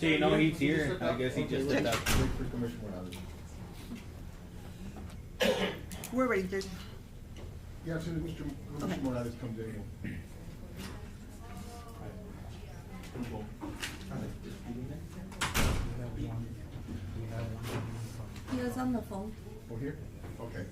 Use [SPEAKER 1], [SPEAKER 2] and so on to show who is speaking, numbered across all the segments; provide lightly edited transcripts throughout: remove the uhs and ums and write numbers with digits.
[SPEAKER 1] See, no, he's here. I guess he just stepped out.
[SPEAKER 2] Wait for Commissioner Morales.
[SPEAKER 3] We're ready, Judge.
[SPEAKER 2] Yeah, as soon as Commissioner Morales comes in.
[SPEAKER 4] He was on the phone.
[SPEAKER 2] Oh, here? Okay.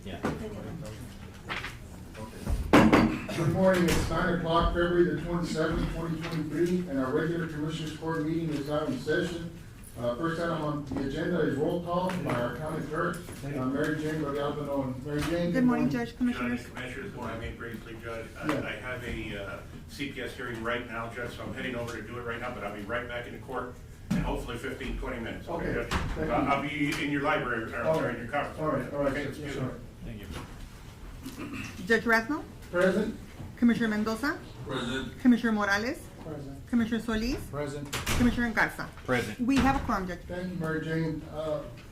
[SPEAKER 1] Yeah.
[SPEAKER 2] Good morning, it's 9 o'clock, February the 27th, 2023, and our regular Commissioners Court meeting is now in session. First item on the agenda is roll call by our county clerk, Mary Jane Galvin. Mary Jane.
[SPEAKER 3] Good morning, Judge, Commissioners.
[SPEAKER 5] Judge, Commissioners, what I made briefly, Judge,
[SPEAKER 2] Yeah.
[SPEAKER 5] I have a CPS hearing right now, Judge, so I'm heading over to do it right now, but I'll be right back in the court in hopefully 15, 20 minutes.
[SPEAKER 2] Okay,
[SPEAKER 5] Judge?
[SPEAKER 2] thank you.
[SPEAKER 5] I'll be in your library, or
[SPEAKER 2] All
[SPEAKER 5] sorry,
[SPEAKER 2] right.
[SPEAKER 5] in your conference.
[SPEAKER 2] All right, all right,
[SPEAKER 5] Okay,
[SPEAKER 2] yes,
[SPEAKER 5] excuse
[SPEAKER 2] sir.
[SPEAKER 5] me.
[SPEAKER 1] Thank you.
[SPEAKER 3] Judge Rathno,
[SPEAKER 2] Present.
[SPEAKER 3] Commissioner Mendoza,
[SPEAKER 6] Present.
[SPEAKER 3] Commissioner Morales,
[SPEAKER 2] Present.
[SPEAKER 3] Commissioner Solis,
[SPEAKER 2] Present.
[SPEAKER 3] Commissioner Garza.
[SPEAKER 1] Present.
[SPEAKER 3] We have a quorum, Judge.
[SPEAKER 2] Thank you, Mary Jane.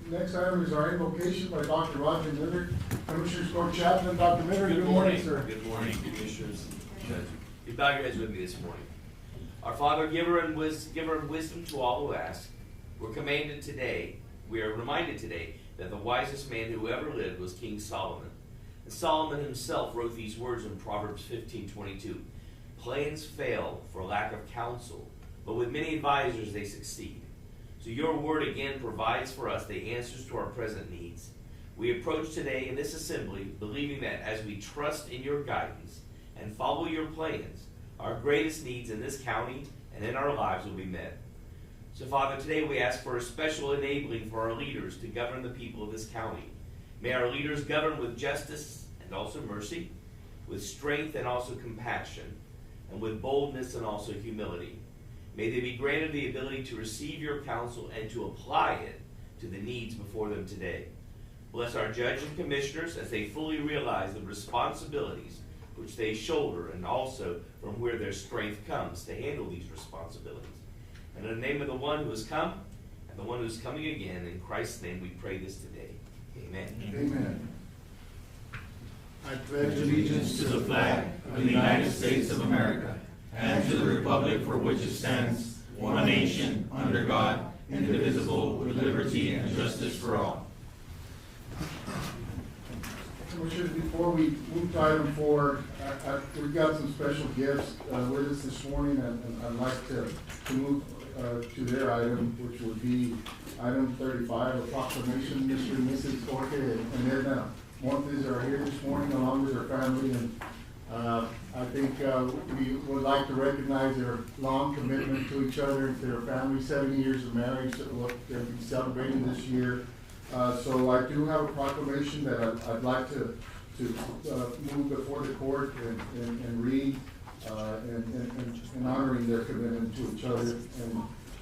[SPEAKER 2] Next item is our invocation by Dr. Roger Miller, Commissioners Court Chaplain. Dr. Miller, good morning, sir.
[SPEAKER 6] Good morning, Commissioners. You bow your heads with me this morning. Our Father, giver of wisdom to all who ask, we are reminded today that the wisest man who ever lived was King Solomon. And Solomon himself wrote these words in Proverbs 15:22. Plans fail for lack of counsel, but with many advisors they succeed. So your word again provides for us the answers to our present needs. We approach today in this assembly believing that as we trust in your guidance and follow your plans, our greatest needs in this county and in our lives will be met. So Father, today we ask for a special enabling for our leaders to govern the people of this county. May our leaders govern with justice and also mercy, with strength and also compassion, and with boldness and also humility. May they be granted the ability to receive your counsel and to apply it to the needs before them today. Bless our judge and commissioners as they fully realize the responsibilities which they shoulder and also from where their strength comes to handle these responsibilities. And in the name of the one who has come and the one who is coming again, in Christ's name we pray this today. Amen.
[SPEAKER 2] Amen.
[SPEAKER 7] I pledge allegiance to the flag of the United States of America and to the republic for which it stands, one nation, under God, indivisible, with liberty and justice for all.
[SPEAKER 2] Commissioners, before we move to item 4, we've got some special gifts with us this morning, and I'd like to move to their item, which would be item 35, a proclamation. Mr. and Mrs. Jorge and Edna Montes are here this morning along with their family, and I think we would like to recognize their long commitment to each other, to their family, 70 years of marriage that they'll be celebrating this year. So I do have a proclamation that I'd like to move before the court and read, and honoring their commitment to each other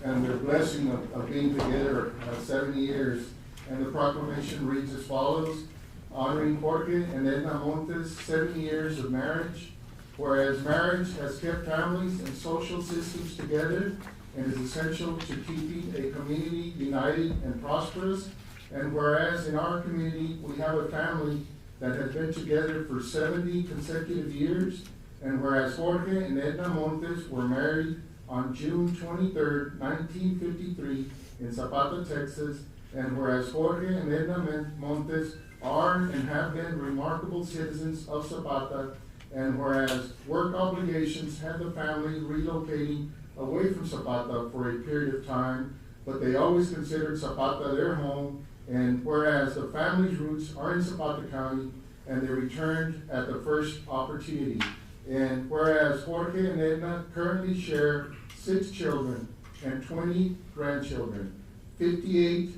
[SPEAKER 2] and their blessing of being together 70 years. And the proclamation reads as follows: honoring Jorge and Edna Montes' 70 years of marriage. Whereas marriage has kept families and social systems together and is essential to keeping a community united and prosperous. And whereas in our community, we have a family that has been together for 70 consecutive years. And whereas Jorge and Edna Montes were married on June 23rd, 1953 in Zapata, Texas. And whereas Jorge and Edna Montes are and have been remarkable citizens of Zapata. And whereas work obligations had the family relocating away from Zapata for a period of time, but they always considered Zapata their home. And whereas the family's roots are in Zapata County and they returned at the first opportunity. And whereas Jorge and Edna currently share 6 children and 20 grandchildren, 58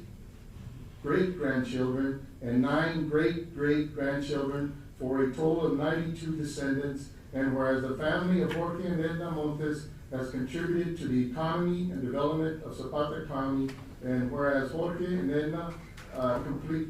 [SPEAKER 2] great-grandchildren, and 9 great-great-grandchildren, for a total of 92 descendants. And whereas the family of Jorge and Edna Montes has contributed to the economy and development of Zapata County, and whereas Jorge and Edna complete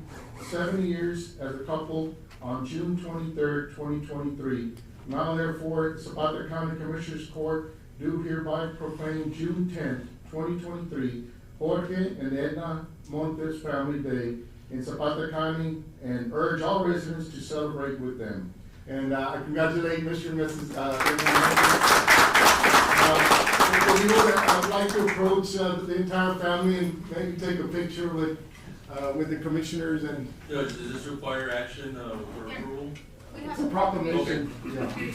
[SPEAKER 2] 7 years as a couple on June 23rd, 2023. Now therefore, Zapata County Commissioners Court do hereby proclaim June 10th, 2023, Jorge and Edna Montes Family Day in Zapata County, and urge all residents to celebrate with them. And I congratulate Mr. and Mrs. I'd like to approach the entire family and maybe take a picture with the commissioners. And
[SPEAKER 7] Judge, does this require action for approval?
[SPEAKER 2] it's a proclamation. Yeah.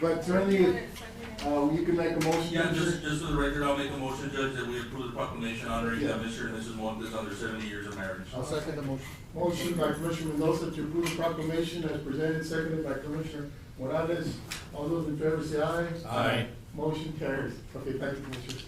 [SPEAKER 2] But certainly, you can make a motion.
[SPEAKER 7] Yeah, just for the record, I'll make a motion, Judge, that we approve the proclamation honoring Mr. and Mrs. Montes on their 70 years of marriage.
[SPEAKER 2] I'll second the motion. Motion by Commissioner Mendoza to approve the proclamation as presented, seconded by Commissioner Morales. All those in favor say aye.
[SPEAKER 7] Aye.
[SPEAKER 2] Motion carries. Okay, thank you, Commissioners.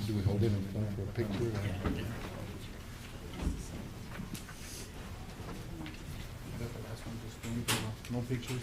[SPEAKER 4] Do we hold it in front for a picture? No pictures.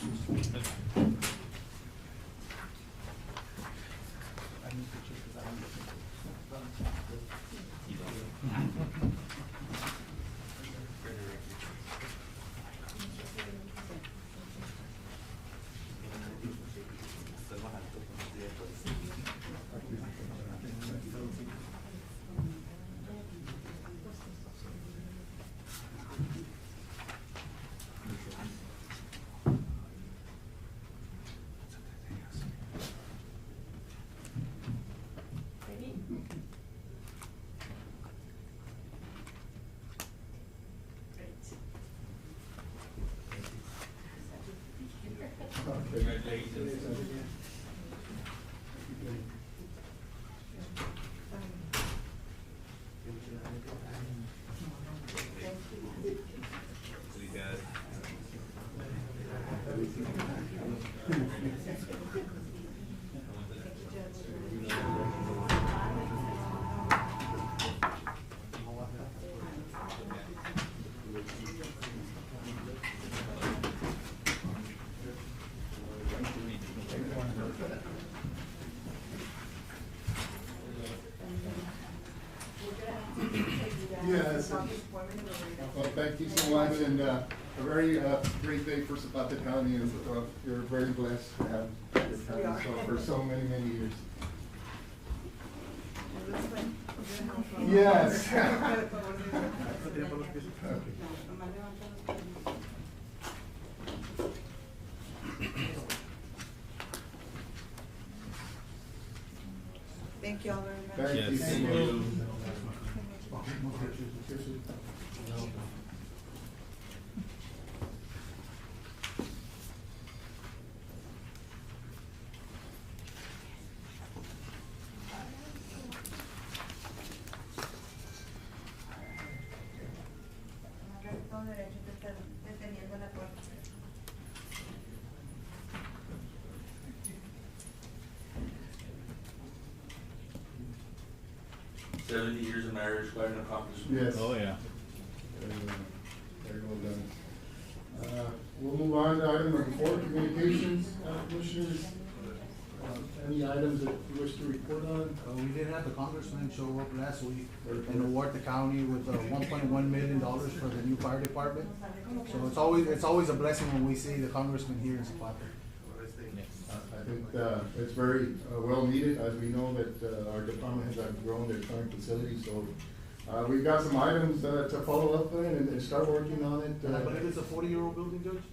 [SPEAKER 4] Yes. Well, thank you so much, and a very great day for Zapata County, and you're very blessed to have your county for so many, many years. Yes.
[SPEAKER 3] Thank you all very much.
[SPEAKER 2] Thank you.
[SPEAKER 1] Yes.
[SPEAKER 2] Thank you. Okay, no pictures.
[SPEAKER 3] Deteniendo la puerta.
[SPEAKER 7] 70 years of marriage, quite an accomplishment.
[SPEAKER 2] Yes.
[SPEAKER 1] Oh, yeah.
[SPEAKER 2] Very well done. We'll move on to item number 4, communications, commissioners. Any items that you wish to report on?
[SPEAKER 8] We did have the congressman show up last week and award the county with $1.1 million for the new fire department. So it's always a blessing when we see the congressman here in Zapata.
[SPEAKER 2] I think it's very well needed, as we know that our department has outgrown their current facility, so we've got some items to follow up on and start working on it.
[SPEAKER 8] And I believe it's a 40-year-old building, Judge?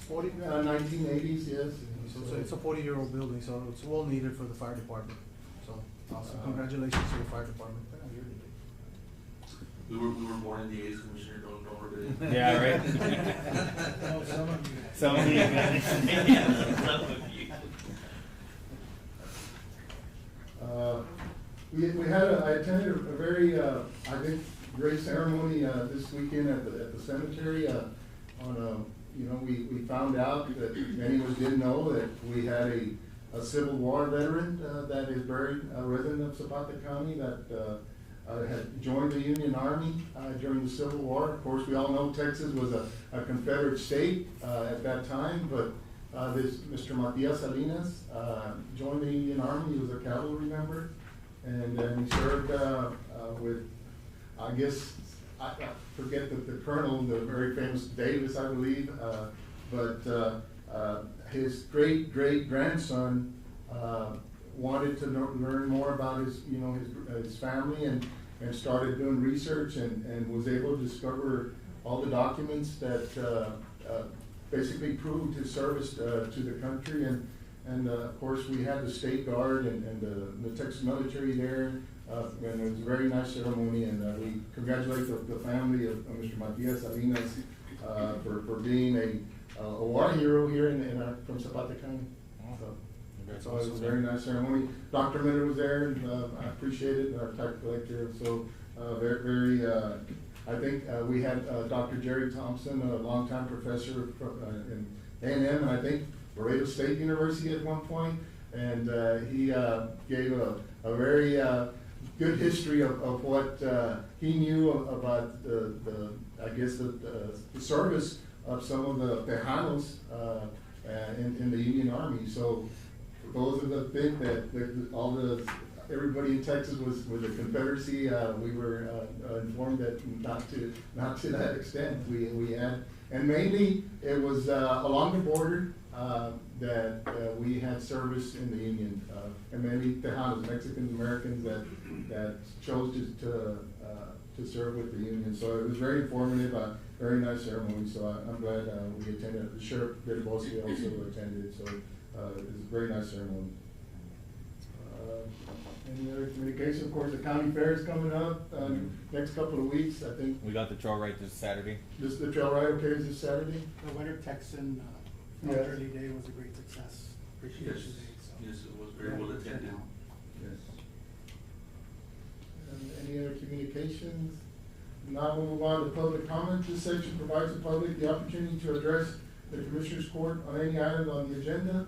[SPEAKER 8] 40?
[SPEAKER 2] 1980s, yes.
[SPEAKER 8] So it's a 40-year-old building, so it's well needed for the fire department. So awesome. Congratulations to the fire department.
[SPEAKER 7] We were born in the 80s, Commissioner, don't forget it.
[SPEAKER 1] Yeah, right? Some of you.
[SPEAKER 6] Yeah, some of you.
[SPEAKER 2] I attended a very, I think, great ceremony this weekend at the cemetery. We found out that many of us didn't know that we had a Civil War veteran that is buried, a resident of Zapata County that had joined the Union Army during the Civil War. Of course, we all know Texas was a Confederate state at that time, but this Mr. Matias Salinas joined the Union Army. He was a cavalry member, and then he served with, I guess, I forget the colonel, the very famous Davis, I believe, but his great-great-grandson wanted to learn more about his family and started doing research and was able to discover all the documents that basically proved his service to the country. And of course, we had the State Guard and the Texas military there, and it was a very nice ceremony, and we congratulate the family of Mr. Matias Salinas for being a war hero here from Zapata County. So it was a very nice ceremony. Dr. Miller was there, and I appreciate it, our tax collector. So I think we had Dr. Jerry Thompson, a longtime professor in A&M, and I think Laredo State University at one point, and he gave a very good history of what he knew about the service of some of the Tejanos in the Union Army. So for those of us think that everybody in Texas was the Confederacy, we were informed that not to that extent. We had, and mainly it was along the border that we had service in the Union, and many Tejanos, Mexican Americans that chose to serve with the Union. So it was very informative, very nice ceremony. So I'm glad we attended. The Sheriff Bossi also attended. So it was a very nice ceremony. Any other communication? Of course, the county fair is coming up next couple of weeks. I think
[SPEAKER 1] We got the trail right this Saturday.
[SPEAKER 2] the trail ride okay is this Saturday.
[SPEAKER 9] The Winter Texan
[SPEAKER 2] Yes.
[SPEAKER 9] Elderly Day was a great success. Appreciation
[SPEAKER 7] Yes,
[SPEAKER 9] Day. So.
[SPEAKER 7] yes, it was very well attended.
[SPEAKER 2] Yes. Any other communications? Now we'll move on to public comment. This section provides the public the opportunity to address the Commissioners Court on any item on the agenda.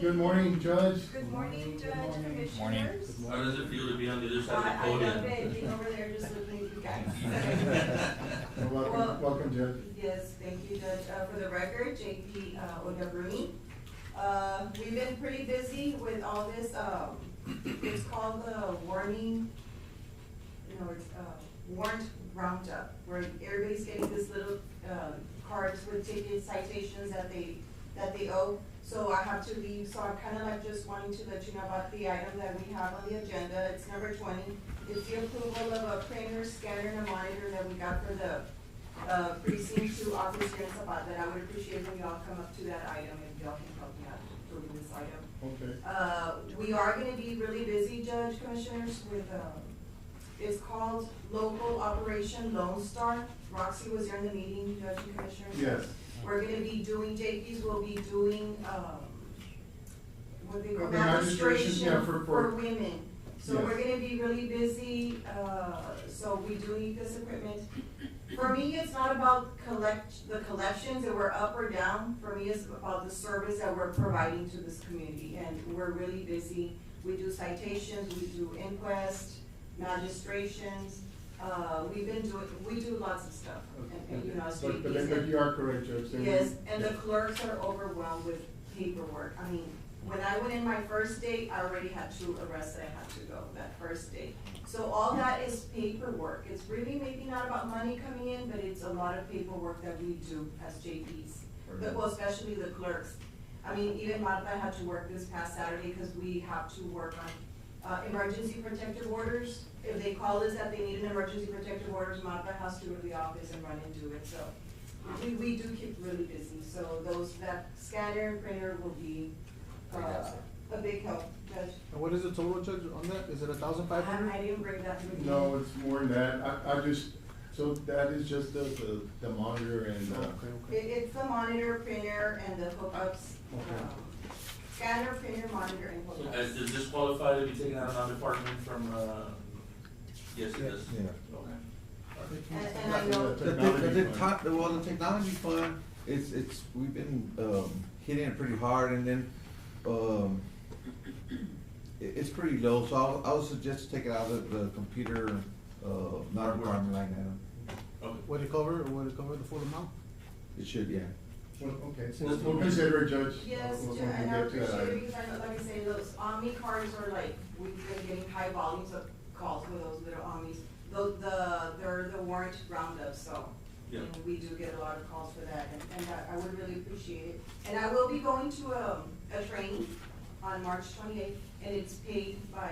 [SPEAKER 2] Good morning, Judge.
[SPEAKER 10] Good morning, Judge, Commissioners.
[SPEAKER 1] Morning.
[SPEAKER 7] How does it feel to be on the other side of the
[SPEAKER 10] I
[SPEAKER 7] podium?
[SPEAKER 10] love it, being over there just looking at you guys.
[SPEAKER 2] Welcome, welcome, Judge.
[SPEAKER 10] Yes, thank you, Judge. For the record, JP Oyabruni. We've been pretty busy with all this, it's called the warning, it's warrant roundup, where everybody's getting this little cards with tickets, citations that they owe. So I have to leave, so I'm kind of like just wanting to let you know about the item that we have on the agenda. It's number 20. It's the approval of a printer, scanner, and a monitor that we got for the precinct 2 office here in Zapata. I would appreciate when y'all come up to that item if y'all can help me out. approving this item.
[SPEAKER 2] Okay.
[SPEAKER 10] We are gonna be really busy, Judge, Commissioners, with, it's called Local Operation Lone Star. Roxy was there in the meeting, Judge and Commissioners.
[SPEAKER 2] Yes.
[SPEAKER 10] We're gonna be doing, JP's will be doing, what they call
[SPEAKER 2] The magistration, yeah,
[SPEAKER 10] magistration for women. So
[SPEAKER 2] Yes.
[SPEAKER 10] we're gonna be really busy, so we do need this equipment. For me, it's not about the collections that we're up or down. For me, it's about the service that we're providing to this community, and we're really busy. We do citations, we do inquest, magistrations, we do lots of stuff, and you know, as
[SPEAKER 2] But
[SPEAKER 10] JP's.
[SPEAKER 2] you are correct, Judge. There
[SPEAKER 10] Yes,
[SPEAKER 2] is-
[SPEAKER 10] and the clerks are overwhelmed with paperwork. I mean, when I went in my first day, I already had 2 arrests that I had to go that first day. So all that is paperwork. It's really maybe not about money coming in, but it's a lot of paperwork that we do as JPs. Well, especially the clerks. I mean, even Martha had to work this past Saturday because we have to work on emergency protective orders. If they call us that they need an emergency protective orders, Martha has to go to the office and run and do it. So we do keep really busy. So that scanner and printer will be a big help, Judge.
[SPEAKER 8] And what is the total, Judge, on that? Is it 1,500?
[SPEAKER 10] I didn't bring that with me.
[SPEAKER 2] No, it's more than that. I just, so that is just the monitor and,
[SPEAKER 8] Okay.
[SPEAKER 10] It's the monitor, printer, and the hookups.
[SPEAKER 2] Okay.
[SPEAKER 10] Scanner, printer, monitor, and hookups.
[SPEAKER 7] Does this qualify to be taken out of non-department from, yes, it does?
[SPEAKER 1] Yeah.
[SPEAKER 7] Okay.
[SPEAKER 10] And I know,
[SPEAKER 1] The technology fund, we've been, hitting it pretty hard, and then, it's pretty low, so I would suggest to take it out of the computer, non-department line item.
[SPEAKER 7] Okay.
[SPEAKER 8] Would it cover the full amount?
[SPEAKER 1] It should, yeah.
[SPEAKER 2] well, okay, so we'll consider it, Judge.
[SPEAKER 10] yes,
[SPEAKER 2] We'll
[SPEAKER 10] Judge, and I
[SPEAKER 2] get to that
[SPEAKER 10] appreciate it
[SPEAKER 2] item.
[SPEAKER 10] because I know, like I say, those Omni cards are like, we've been getting high volumes of calls with those little Omnis. They're the warrant roundups, so.
[SPEAKER 7] Yeah.
[SPEAKER 10] And we do get a lot of calls for that, and I would really appreciate it. And I will be going to a training on March 28th, and it's paid by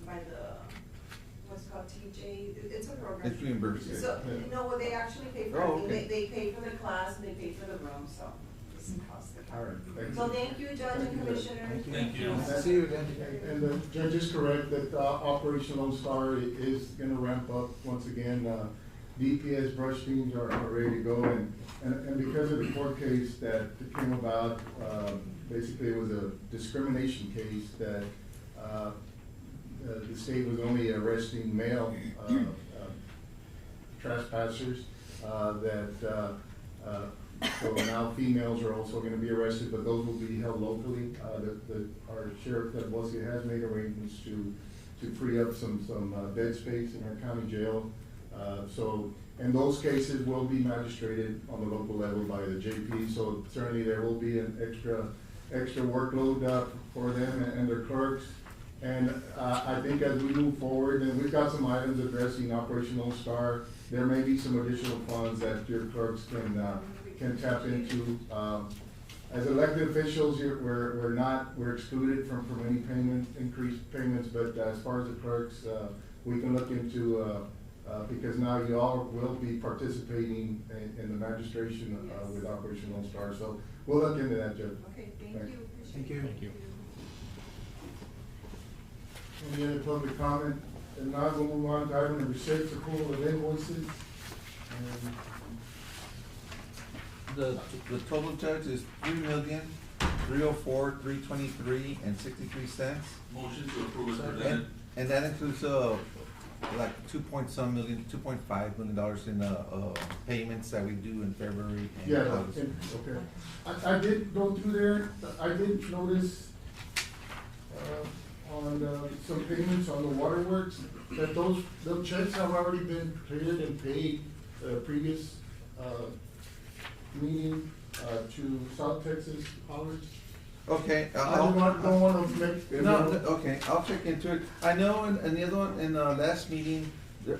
[SPEAKER 10] the, what's it called, TJ, it's a program.
[SPEAKER 1] It's reimbursed.
[SPEAKER 10] So, no, well, they actually pay for
[SPEAKER 1] Oh,
[SPEAKER 10] everything,
[SPEAKER 1] okay.
[SPEAKER 10] they pay for the class, and they pay for the room, so it's cost the
[SPEAKER 2] All right, thank you.
[SPEAKER 10] So thank you, Judge and Commissioners.
[SPEAKER 7] Thank you.
[SPEAKER 8] See you again.
[SPEAKER 2] And the judge is correct that Operation Lone Star is gonna ramp up once again. DPS brush teams are ready to go, and because of the court case that came about, basically it was a discrimination case that the state was only arresting male trespassers, so now females are also gonna be arrested, but those will be held locally. Our sheriff, Del Bosque, has made arrangements to free up some bed space in our county jail. And those cases will be magistrated on the local level by the JP, so certainly there will be an extra workload for them and their clerks. And I think as we move forward, and we've got some items addressing Operation Lone Star, there may be some additional funds that your clerks can tap into. As elected officials, we're excluded from any increased payments, but as far as the clerks, we can look into, because now you all will be participating in the magistration with Operation Lone Star, so we'll look into that, Judge.
[SPEAKER 10] Okay, thank
[SPEAKER 2] Thanks.
[SPEAKER 10] you.
[SPEAKER 8] Thank you.
[SPEAKER 1] Thank you.
[SPEAKER 2] Any other public comment? If not, we'll move on to item number 6, approval of invoices. And
[SPEAKER 1] The total, Judge, is $3,304,323.63.
[SPEAKER 7] Motion to approve is presented.
[SPEAKER 1] And that includes, like $2.5 million in, payments that we do in February and
[SPEAKER 2] Yeah,
[SPEAKER 1] August.
[SPEAKER 2] okay. I did go through there, I did notice, on, some payments on the waterworks, that those checks have already been cleared and paid, previous, meeting, to South Texas College.
[SPEAKER 1] Okay.
[SPEAKER 2] I don't want to make.
[SPEAKER 1] No, okay, I'll check into it. I know in the other one, in the last meeting,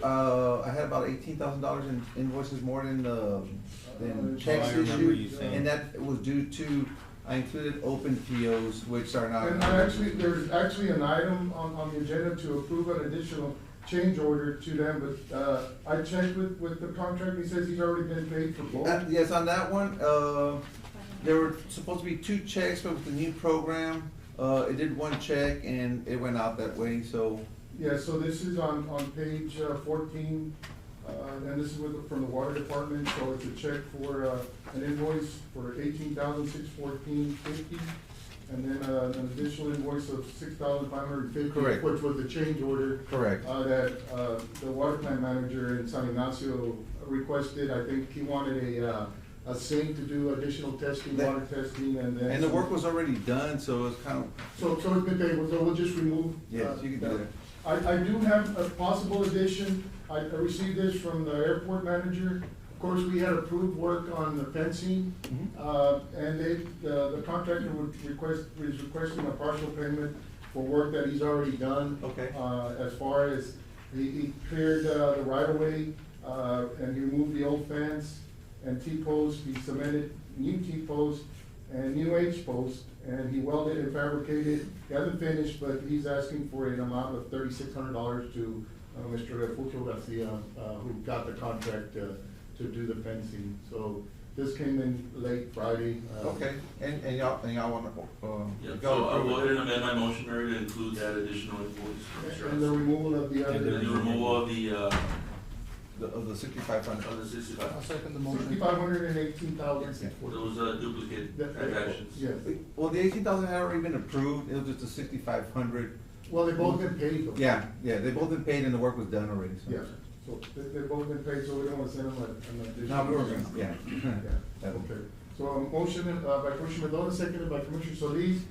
[SPEAKER 1] I had about $18,000 in invoices more than checks
[SPEAKER 2] I remember you
[SPEAKER 1] issued.
[SPEAKER 2] saying.
[SPEAKER 1] And that was due to, I included open POs, which are not.
[SPEAKER 2] And there's actually an item on the agenda to approve an additional change order to them, but, I checked with the contract, he says he's already been paid for both.
[SPEAKER 1] Yes, on that one, there were supposed to be 2 checks, but with the new program, it did 1 check and it went out that way, so.
[SPEAKER 2] Yeah, so this is on page 14, and this is from the water department, so it's a check for, an invoice for $18,614.50, and then, an additional invoice of $6,550.
[SPEAKER 1] Correct.
[SPEAKER 2] Which was the change order.
[SPEAKER 1] Correct.
[SPEAKER 2] That, the water plant manager in San Ignacio requested. I think he wanted a sink to do additional testing, water testing, and then.
[SPEAKER 1] And the work was already done, so it's kind of,
[SPEAKER 2] So it's been paid, so we'll just remove.
[SPEAKER 1] yes, you can do that.
[SPEAKER 2] I do have a possible addition. I received this from the airport manager. Of course, we had approved work on the fencing, and the contractor is requesting a partial payment for work that he's already done.
[SPEAKER 1] Okay.
[SPEAKER 2] As far as, he cleared, the right of way, and he removed the old fence and T-post, he cemented new T-post and new H-post, and he welded and fabricated. He hasn't finished, but he's asking for an amount of $3,600 to Mr. Refugio Garcia, who got the contract to do the fencing. So this came in late Friday.
[SPEAKER 1] Okay, and y'all wanna,
[SPEAKER 7] Yeah, so I'll go ahead and amend my motion, Mayor, to include that additional invoice.
[SPEAKER 2] And the removal of the other.
[SPEAKER 7] And then the removal of the,
[SPEAKER 1] of the 6,500.
[SPEAKER 7] of the 65.
[SPEAKER 8] I'll second the motion.
[SPEAKER 2] 6,518,640.
[SPEAKER 7] Those duplicate transactions.
[SPEAKER 2] Yes.
[SPEAKER 1] Well, the 18,000 had already been approved, it was just the 6,500.
[SPEAKER 2] Well, they both been paid though.
[SPEAKER 1] Yeah, they both been paid and the work was done already, so.
[SPEAKER 2] Yeah, so they've both been paid, so we don't want to send them an additional.
[SPEAKER 1] No, we were gonna, yeah.
[SPEAKER 2] Yeah, okay. So a motion by Commissioner Mendoza, seconded by Commissioner Solis,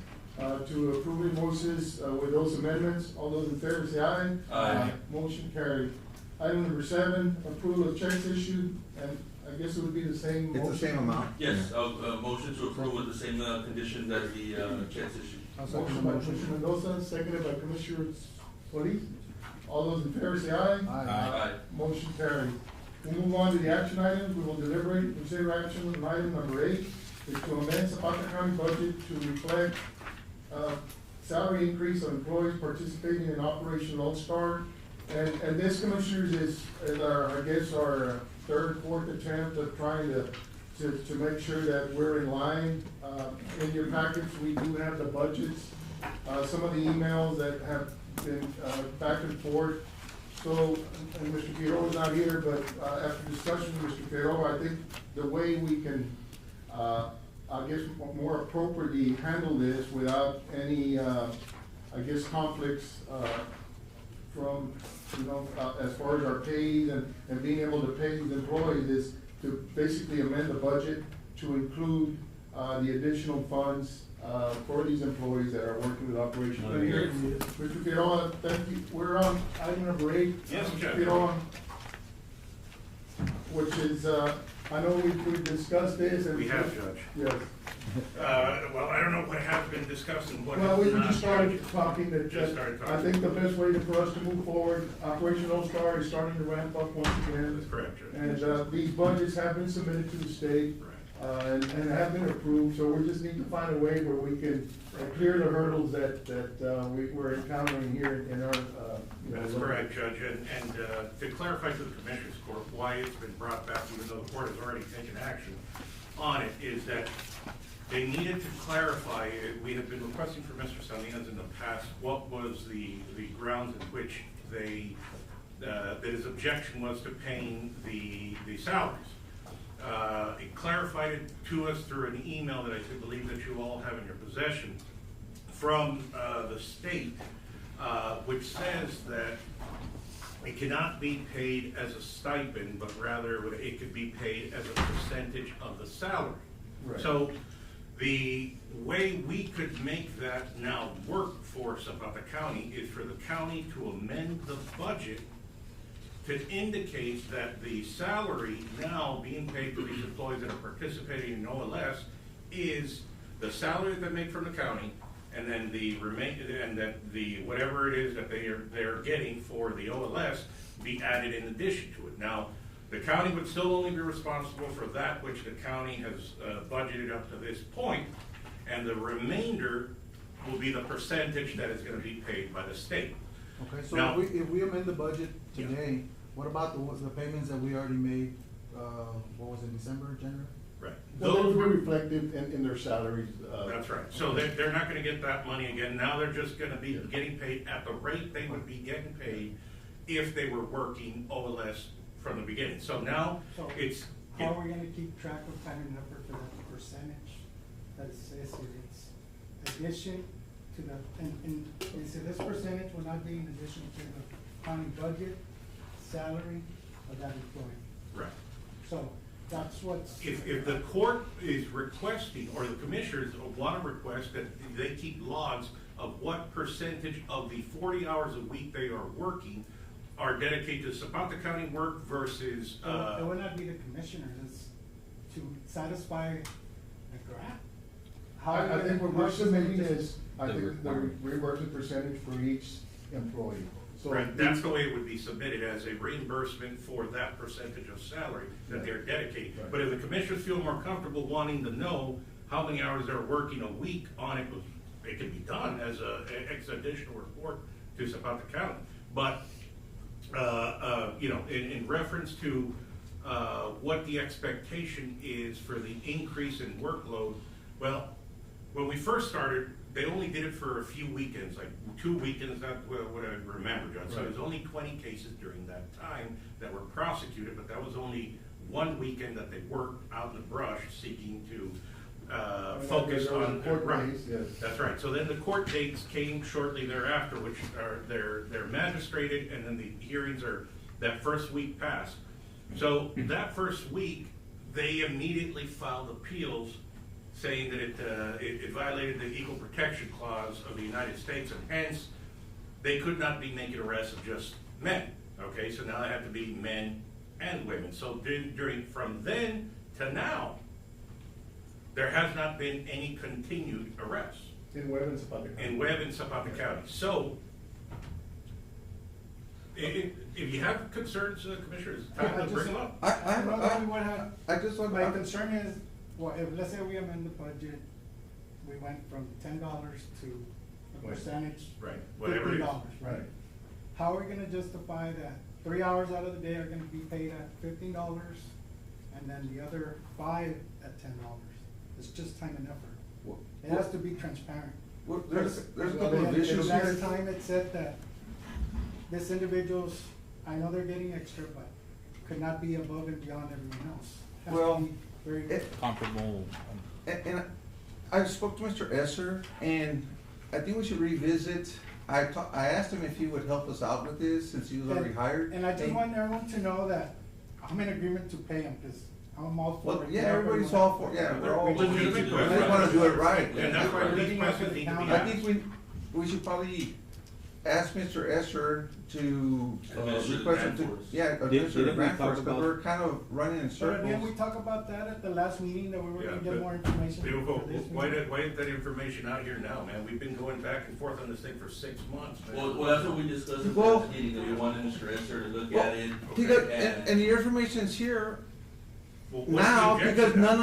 [SPEAKER 2] to approve invoices with those amendments. All those in favor say aye.
[SPEAKER 7] Aye.
[SPEAKER 2] Motion carried. Item number 7, approval of checks issued, and I guess it would be the same.
[SPEAKER 1] It's the
[SPEAKER 2] motion.
[SPEAKER 1] same amount.
[SPEAKER 7] Yes, motion to approve with the same conditions as the checks issued.
[SPEAKER 8] I'll second the
[SPEAKER 2] Motion by
[SPEAKER 8] motion.
[SPEAKER 2] Commissioner Mendoza, seconded by Commissioner Solis. All those in favor say aye.
[SPEAKER 7] Aye.
[SPEAKER 2] Motion carried. We'll move on to the action items. We will deliberate, consider action on item number 8, is to amend Zapata County budget to reflect, salary increase of employees participating in Operation Lone Star. And this, Commissioners, is our, I guess, our third, fourth attempt of trying to make sure that we're in line. In your package, we do have the budgets, some of the emails that have been, back and forth. So, and Mr. Fierro is not here, but, after discussion with Mr. Fierro, I think the way we can, I guess, more appropriately handle this without any, I guess, conflicts, from, as far as our pays and being able to pay these employees is to basically amend the budget to include, the additional funds, for these employees that are working with Operation. Mr. Fierro, thank you. We're on item number 8.
[SPEAKER 5] Yes, Judge.
[SPEAKER 2] Fierro, which is, I know we've discussed this and.
[SPEAKER 5] We have, Judge.
[SPEAKER 2] Yes.
[SPEAKER 5] Well, I don't know what has been discussed and what
[SPEAKER 2] Well,
[SPEAKER 5] has
[SPEAKER 2] we
[SPEAKER 5] not.
[SPEAKER 2] just started talking that,
[SPEAKER 5] Just started talking.
[SPEAKER 2] I think the best way for us to move forward, Operation Lone Star is starting to ramp up once again.
[SPEAKER 5] That's correct, Judge.
[SPEAKER 2] And, these budgets have been submitted to the state, and have been approved, so we just need to find a way where we can clear the hurdles that we're encountering here in our,
[SPEAKER 5] That's correct, Judge, and to clarify to the Commissioners Court why it's been brought back, even though the court has already taken action on it, is that they needed to clarify, we have been requesting for Mr. Salinas in the past, what was the grounds in which they, that his objection was to paying the salaries. It clarified it to us through an email that I believe that you all have in your possession from the state, which says that it cannot be paid as a stipend, but rather it could be paid as a percentage of the salary.
[SPEAKER 2] Right.
[SPEAKER 5] So the way we could make that now work for Zapata County is for the county to amend the budget to indicate that the salary now being paid to these employees that are participating in OLS is the salary that they make from the county, and then the and that the whatever it is that they're getting for the OLS be added in addition to it. Now, the county would still only be responsible for that which the county has budgeted up to this point, and the remainder will be the percentage that is going to be paid by the state.
[SPEAKER 8] Okay, so
[SPEAKER 5] Now-
[SPEAKER 8] if we amend the budget today, what about the payments that we already made what was it, December, January?
[SPEAKER 5] Right.
[SPEAKER 4] Well,
[SPEAKER 5] Those
[SPEAKER 4] those were
[SPEAKER 5] were,
[SPEAKER 4] reflected in their salaries.
[SPEAKER 5] that's right. So they're not gonna get that money again. Now they're just gonna be getting paid at the rate they would be getting paid if they were working OLS from the beginning. So now
[SPEAKER 9] So
[SPEAKER 5] it's.
[SPEAKER 9] how are we gonna keep track of time and effort for that percentage that it says here? It's addition to the, and so this percentage will not be in addition to the county budget, salary of that employee.
[SPEAKER 5] Right.
[SPEAKER 9] So that's what's.
[SPEAKER 5] If the court is requesting, or the commissioners want to request that they keep logs of what percentage of the 40 hours a week they are working are dedicated to Zapata County work versus,
[SPEAKER 9] It would not be the commissioners, it's to satisfy the grant? How are we
[SPEAKER 4] I
[SPEAKER 9] gonna-
[SPEAKER 4] think what
[SPEAKER 9] how
[SPEAKER 4] we're
[SPEAKER 9] is this
[SPEAKER 4] submitting
[SPEAKER 9] gonna-
[SPEAKER 4] is, I think the reimbursement percentage for each employee. So
[SPEAKER 5] right, that's the way it would be submitted, as a reimbursement for that percentage of salary that they're dedicating.
[SPEAKER 4] Right.
[SPEAKER 5] But if the commissioners feel more comfortable wanting to know how many hours they're working a week on it, it can be done as a additional report to Zapata County. But, you know, in reference to, what the expectation is for the increase in workload, well, when we first started, they only did it for a few weekends, like 2 weekends, that's what I remember, Judge. So
[SPEAKER 4] Right.
[SPEAKER 5] there's only 20 cases during that time that were prosecuted, but that was only one weekend that they worked out in the brush seeking to, focus
[SPEAKER 4] There was
[SPEAKER 5] on.
[SPEAKER 4] a court
[SPEAKER 5] right.
[SPEAKER 4] case, yes.
[SPEAKER 5] That's right. So then the court dates came shortly thereafter, which are, they're magistrated, and then the hearings are, that first week passed. So that first week, they immediately filed appeals saying that it violated the Equal Protection Clause of the United States, and hence, they could not be making arrests of just men. Okay, so now they have to be men and women. So from then to now, there has not been any continued arrests
[SPEAKER 4] In Webb and Zapata County.
[SPEAKER 5] in Webb and Zapata County. So, if you have concerns, Commissioners, it's time
[SPEAKER 9] I
[SPEAKER 5] to bring
[SPEAKER 9] just-
[SPEAKER 5] them up.
[SPEAKER 1] I just want,
[SPEAKER 9] My concern is, well, if, let's say we amend the budget, we went from $10 to a
[SPEAKER 4] Right.
[SPEAKER 9] percentage.
[SPEAKER 5] Right, whatever it is.
[SPEAKER 9] $15, right? How are we gonna justify that 3 hours out of the day are gonna be paid at $15, and then the other 5 at $10? It's just time and effort.
[SPEAKER 1] Well,
[SPEAKER 9] It has to be transparent.
[SPEAKER 1] well, there's a couple of
[SPEAKER 9] At
[SPEAKER 1] issues
[SPEAKER 9] the last
[SPEAKER 1] here.
[SPEAKER 9] time it said that this individuals, I know they're getting extra, but could not be above and beyond everyone else. Has to
[SPEAKER 1] Well,
[SPEAKER 9] be very.
[SPEAKER 11] comparable.
[SPEAKER 1] And I spoke to Mr. Esser, and I think we should revisit. I asked him if he would help us out with this, since he was already hired.
[SPEAKER 9] And I just want everyone to know that I'm in agreement to pay him, because I'm all for
[SPEAKER 1] Well,
[SPEAKER 9] it.
[SPEAKER 1] yeah, everybody's all for, yeah, we're all, we
[SPEAKER 5] Legitimate
[SPEAKER 1] just
[SPEAKER 5] questions.
[SPEAKER 1] wanna do it right.
[SPEAKER 5] And that's why these questions need to be
[SPEAKER 1] I
[SPEAKER 5] asked.
[SPEAKER 1] think we should probably ask Mr. Esser to,
[SPEAKER 6] Administer the
[SPEAKER 1] request him
[SPEAKER 6] grant
[SPEAKER 1] to,
[SPEAKER 6] for us.
[SPEAKER 1] yeah,
[SPEAKER 11] Didn't
[SPEAKER 1] administer the
[SPEAKER 11] we
[SPEAKER 1] grant
[SPEAKER 11] talk
[SPEAKER 1] for us, but
[SPEAKER 11] about-
[SPEAKER 1] we're kind of running in
[SPEAKER 9] But again, we
[SPEAKER 1] circles.
[SPEAKER 9] talk about that at the last meeting, that we were
[SPEAKER 5] Yeah,
[SPEAKER 9] gonna get
[SPEAKER 5] but-
[SPEAKER 9] more information
[SPEAKER 5] Dude,
[SPEAKER 9] for this
[SPEAKER 5] why
[SPEAKER 9] meeting.
[SPEAKER 5] isn't that information out here now, man? We've been going back and forth on this thing for 6 months, man.
[SPEAKER 6] Well, that's what we discussed at
[SPEAKER 1] Well-
[SPEAKER 6] the meeting, that we wanted Mr. Esser to look
[SPEAKER 1] Well,
[SPEAKER 6] at it.
[SPEAKER 1] because, and the information's here
[SPEAKER 5] Well, what's the
[SPEAKER 1] now,
[SPEAKER 5] objection
[SPEAKER 1] because
[SPEAKER 5] then?
[SPEAKER 1] none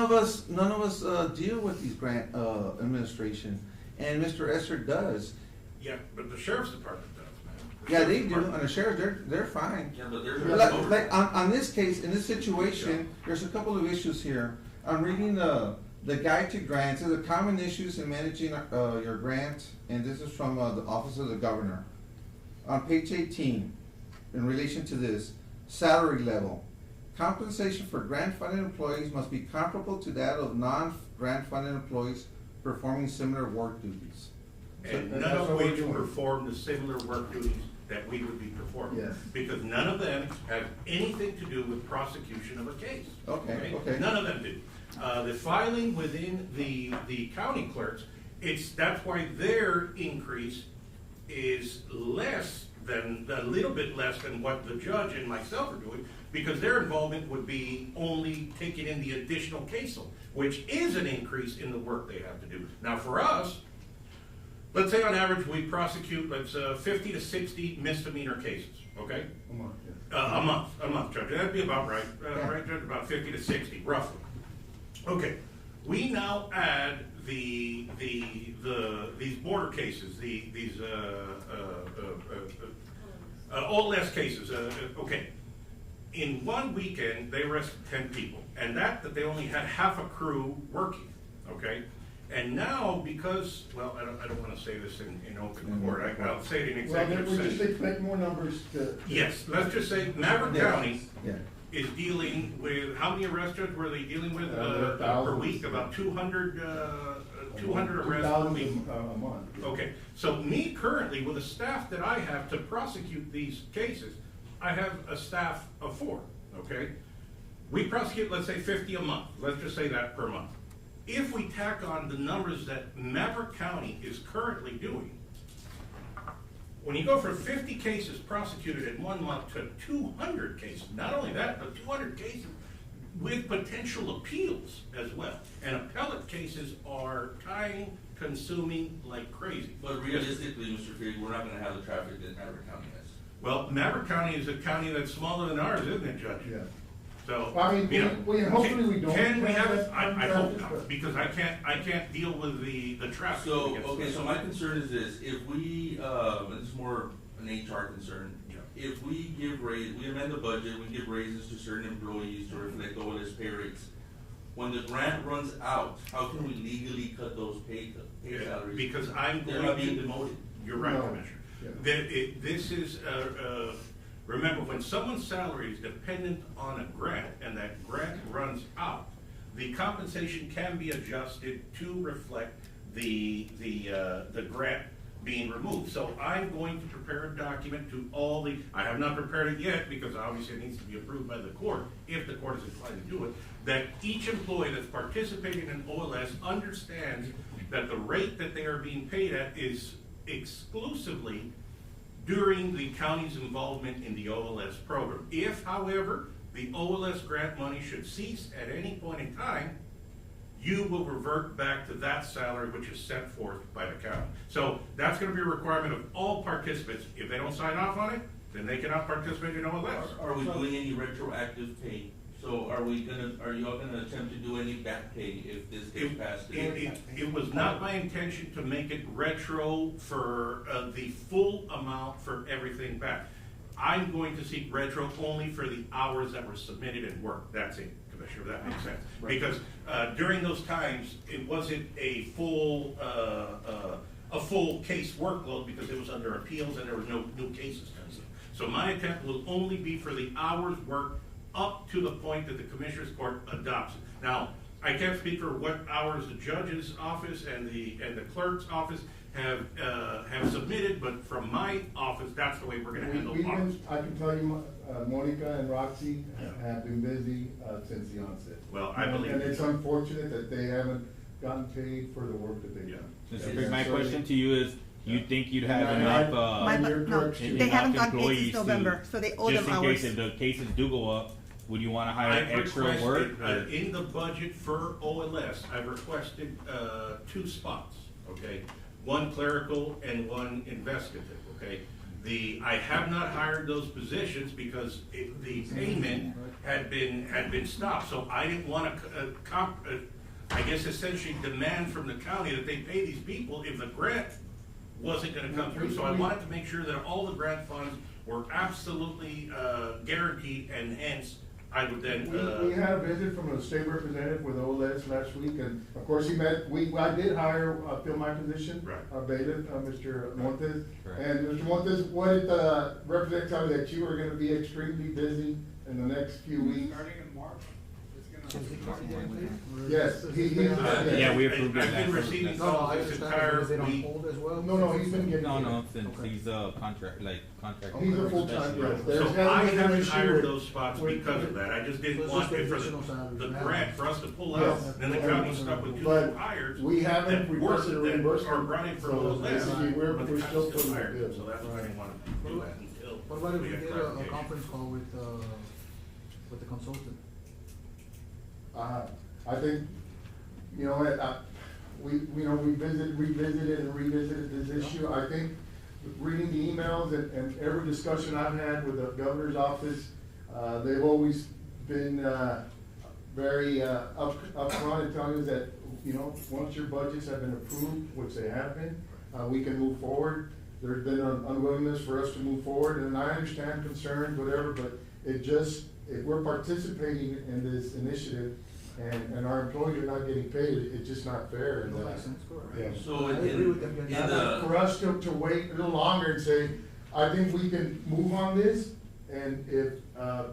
[SPEAKER 1] of us, deal with these grant, administration, and Mr. Esser does.
[SPEAKER 5] Yeah, but the sheriff's department does, man. The
[SPEAKER 1] Yeah, they
[SPEAKER 5] sheriff's
[SPEAKER 1] do,
[SPEAKER 5] department-
[SPEAKER 1] and the sheriff, they're fine.
[SPEAKER 6] Yeah, but there's.
[SPEAKER 1] Like, on this case, in this situation, there's a couple of issues here. I'm reading the guide to grants, the common issues in managing, your grant, and this is from, the Office of the Governor. On page 18, in relation to this, salary level. Compensation for grant-funded employees must be comparable to that of non-grant-funded employees performing similar work duties.
[SPEAKER 5] And
[SPEAKER 4] So
[SPEAKER 5] none
[SPEAKER 4] that's
[SPEAKER 5] of
[SPEAKER 4] what we're
[SPEAKER 5] which
[SPEAKER 4] doing.
[SPEAKER 5] perform the similar work duties that we would be performing.
[SPEAKER 4] Yes.
[SPEAKER 5] Because none of them have anything to do with prosecution of a case.
[SPEAKER 1] Okay.
[SPEAKER 5] None of them do. The filing within the county clerks, that's why their increase is less than, a little bit less than what the judge and myself are doing, because their involvement would be only taking in the additional caseload, which is an increase in the work they have to do. Now, for us, let's say on average, we prosecute, 50 to 60 misdemeanor cases, okay?
[SPEAKER 4] A month, yes.
[SPEAKER 5] A month, Judge, that'd be about right, right, Judge, about 50 to 60, roughly. Okay, we now add these border cases, these OLS cases, okay. in one weekend, they arrested 10 people, and that they only had half a crew working, okay? And now, because, well, I don't wanna say this in open court, I'll say it in
[SPEAKER 2] Well, then
[SPEAKER 5] executive
[SPEAKER 2] we just
[SPEAKER 5] session.
[SPEAKER 2] expect more numbers to.
[SPEAKER 5] Yes, let's just say Maverick County
[SPEAKER 1] Yeah.
[SPEAKER 5] is dealing with, how many arrest judges were they dealing with,
[SPEAKER 2] There are
[SPEAKER 5] per
[SPEAKER 2] thousands.
[SPEAKER 5] week? About 200 arrests per
[SPEAKER 2] 2,000
[SPEAKER 5] week?
[SPEAKER 2] a month.
[SPEAKER 5] Okay, so me currently, with the staff that I have to prosecute these cases, I have a staff of 4, okay? We prosecute, let's say 50 a month, let's just say that per month. If we tack on the numbers that Maverick County is currently doing, when you go from 50 cases prosecuted in 1 month to 200 cases, not only that, but 200 cases with potential appeals as well. And appellate cases are time consuming like crazy.
[SPEAKER 7] But realistically, Mr. Field, we're not gonna have the traffic that Maverick County has.
[SPEAKER 5] Well, Maverick County is a county that's smaller than ours, isn't it, Judge?
[SPEAKER 2] Yeah.
[SPEAKER 5] So,
[SPEAKER 2] Well, I mean,
[SPEAKER 5] you know,
[SPEAKER 2] hopefully we don't
[SPEAKER 5] Can we
[SPEAKER 2] have
[SPEAKER 5] have it?
[SPEAKER 2] that
[SPEAKER 5] I hope
[SPEAKER 2] traffic,
[SPEAKER 5] not,
[SPEAKER 2] but-
[SPEAKER 5] because I can't deal with the traffic.
[SPEAKER 7] So,
[SPEAKER 5] that gets
[SPEAKER 7] okay,
[SPEAKER 5] there.
[SPEAKER 7] so my concern is this, if we, and this is more an HR concern.
[SPEAKER 5] Yeah.
[SPEAKER 7] If we we amend the budget, we give raises to certain employees to reflect OLS pay rates. When the grant runs out, how can we legally cut those pay
[SPEAKER 5] Yeah,
[SPEAKER 7] salaries?
[SPEAKER 5] because I'm
[SPEAKER 7] They're
[SPEAKER 5] going
[SPEAKER 7] not being
[SPEAKER 5] to,
[SPEAKER 7] demoted.
[SPEAKER 5] you're right,
[SPEAKER 2] No.
[SPEAKER 5] Commissioner.
[SPEAKER 2] Yeah.
[SPEAKER 5] This is, remember, when someone's salary is dependent on a grant and that grant runs out, the compensation can be adjusted to reflect the grant being removed. So I'm going to prepare a document to all I have not prepared it yet because obviously it needs to be approved by the court, if the court is inclined to do it, that each employee that's participating in OLS understands that the rate that they are being paid at is exclusively during the county's involvement in the OLS program. If, however, the OLS grant money should cease at any point in time, you will revert back to that salary which is set forth by the county. So that's gonna be a requirement of all participants. If they don't sign off on it, then they cannot participate in OLS.
[SPEAKER 7] Are we doing any retroactive pay? So are you all gonna attempt to do any back pay if this gets passed?
[SPEAKER 5] It was not my intention to make it retro for the full amount for everything back. I'm going to seek retro only for the hours that were submitted and worked. That's it, Commissioner, if that makes sense. Because during those times, it wasn't a full case workload because it was under appeals and there was no new cases coming in. So my attempt will only be for the hours worked up to the point that the Commissioner's Court adopts it. Now, I can't speak for what hours the judge's office and the clerk's office have submitted, but from my office, that's the way we're gonna handle ours.
[SPEAKER 2] I can tell you, Monica and Roxy have been busy since the onset.
[SPEAKER 5] Well, I believe
[SPEAKER 2] And
[SPEAKER 5] you.
[SPEAKER 2] it's unfortunate that they haven't gotten paid for the work that they've done.
[SPEAKER 11] Mr. Field, my question to you is, you think you'd have
[SPEAKER 2] And
[SPEAKER 11] enough,
[SPEAKER 3] No,
[SPEAKER 11] enough
[SPEAKER 3] they haven't got
[SPEAKER 11] employees
[SPEAKER 3] cases November, so they owe them
[SPEAKER 11] just in case
[SPEAKER 3] hours.
[SPEAKER 11] if the cases do go up, would you wanna hire
[SPEAKER 5] I've
[SPEAKER 11] extra work?
[SPEAKER 5] requested, in the budget for OLS, I've requested 2 spots, okay? One clerical and one investigative, okay? I have not hired those positions because the payment had been stopped, so I didn't wanna, I guess essentially demand from the county that they pay these people if the grant wasn't gonna come through. So I wanted to make sure that all the grant funds were absolutely guaranteed, and hence I would then.
[SPEAKER 2] We had a visit from a state representative with OLS last week, and of course he met, I did hire, fill my position.
[SPEAKER 5] Right.
[SPEAKER 2] Our bailiff, Mr. Montes.
[SPEAKER 11] Correct.
[SPEAKER 2] And Mr. Montes, what did Representative tell you that you were gonna be extremely busy in the next few weeks?
[SPEAKER 9] Starting in March, it's
[SPEAKER 2] Yes,
[SPEAKER 11] Yeah, we approved it
[SPEAKER 5] I've been
[SPEAKER 11] last-
[SPEAKER 5] receiving
[SPEAKER 8] No, I
[SPEAKER 5] calls this
[SPEAKER 8] understand,
[SPEAKER 5] entire
[SPEAKER 8] is it on
[SPEAKER 5] week.
[SPEAKER 8] hold as well?
[SPEAKER 2] No, he's been getting.
[SPEAKER 11] No, since
[SPEAKER 8] Okay.
[SPEAKER 11] he's a contract.
[SPEAKER 2] He's a full-time, yes. There's
[SPEAKER 5] So
[SPEAKER 2] hasn't
[SPEAKER 5] I
[SPEAKER 2] been an
[SPEAKER 5] haven't
[SPEAKER 2] issue
[SPEAKER 5] hired
[SPEAKER 2] with-
[SPEAKER 5] those spots
[SPEAKER 2] with-
[SPEAKER 5] because of that. I just
[SPEAKER 8] So
[SPEAKER 5] didn't
[SPEAKER 8] it's
[SPEAKER 5] want
[SPEAKER 8] just
[SPEAKER 5] it for
[SPEAKER 8] additional salaries
[SPEAKER 5] the
[SPEAKER 8] now.
[SPEAKER 5] grant for us to pull out,
[SPEAKER 2] Yes.
[SPEAKER 5] then the county's stuck with 2
[SPEAKER 2] But
[SPEAKER 5] new hires.
[SPEAKER 2] we haven't
[SPEAKER 5] that
[SPEAKER 2] requested a
[SPEAKER 5] work- that
[SPEAKER 2] reimbursement.
[SPEAKER 5] Are running for a
[SPEAKER 2] So
[SPEAKER 5] little less,
[SPEAKER 2] basically, we're
[SPEAKER 5] but the
[SPEAKER 2] still
[SPEAKER 5] county's
[SPEAKER 2] putting
[SPEAKER 5] hired
[SPEAKER 2] the
[SPEAKER 5] them,
[SPEAKER 2] bill.
[SPEAKER 5] so that's why I didn't want to do that until.
[SPEAKER 8] What about if we
[SPEAKER 5] have
[SPEAKER 8] get a
[SPEAKER 5] clarification.
[SPEAKER 8] conference call with the consultant?
[SPEAKER 2] I think, you know, we revisited and revisited this issue. I think reading the emails and every discussion I've had with the governor's office, they've always been, very, upfront and telling us that, you know, once your budgets have been approved, which they have been, we can move forward. There's been an unwillingness for us to move forward, and I understand concerns, whatever, but if we're participating in this initiative and our employees are not getting paid, it's just not fair. And,
[SPEAKER 8] No, makes sense, correct.
[SPEAKER 2] yeah.
[SPEAKER 7] So
[SPEAKER 8] I agree with them,
[SPEAKER 7] in
[SPEAKER 8] Judge.
[SPEAKER 7] the.
[SPEAKER 2] For us to wait a little longer and say, I think we can move on this, and if,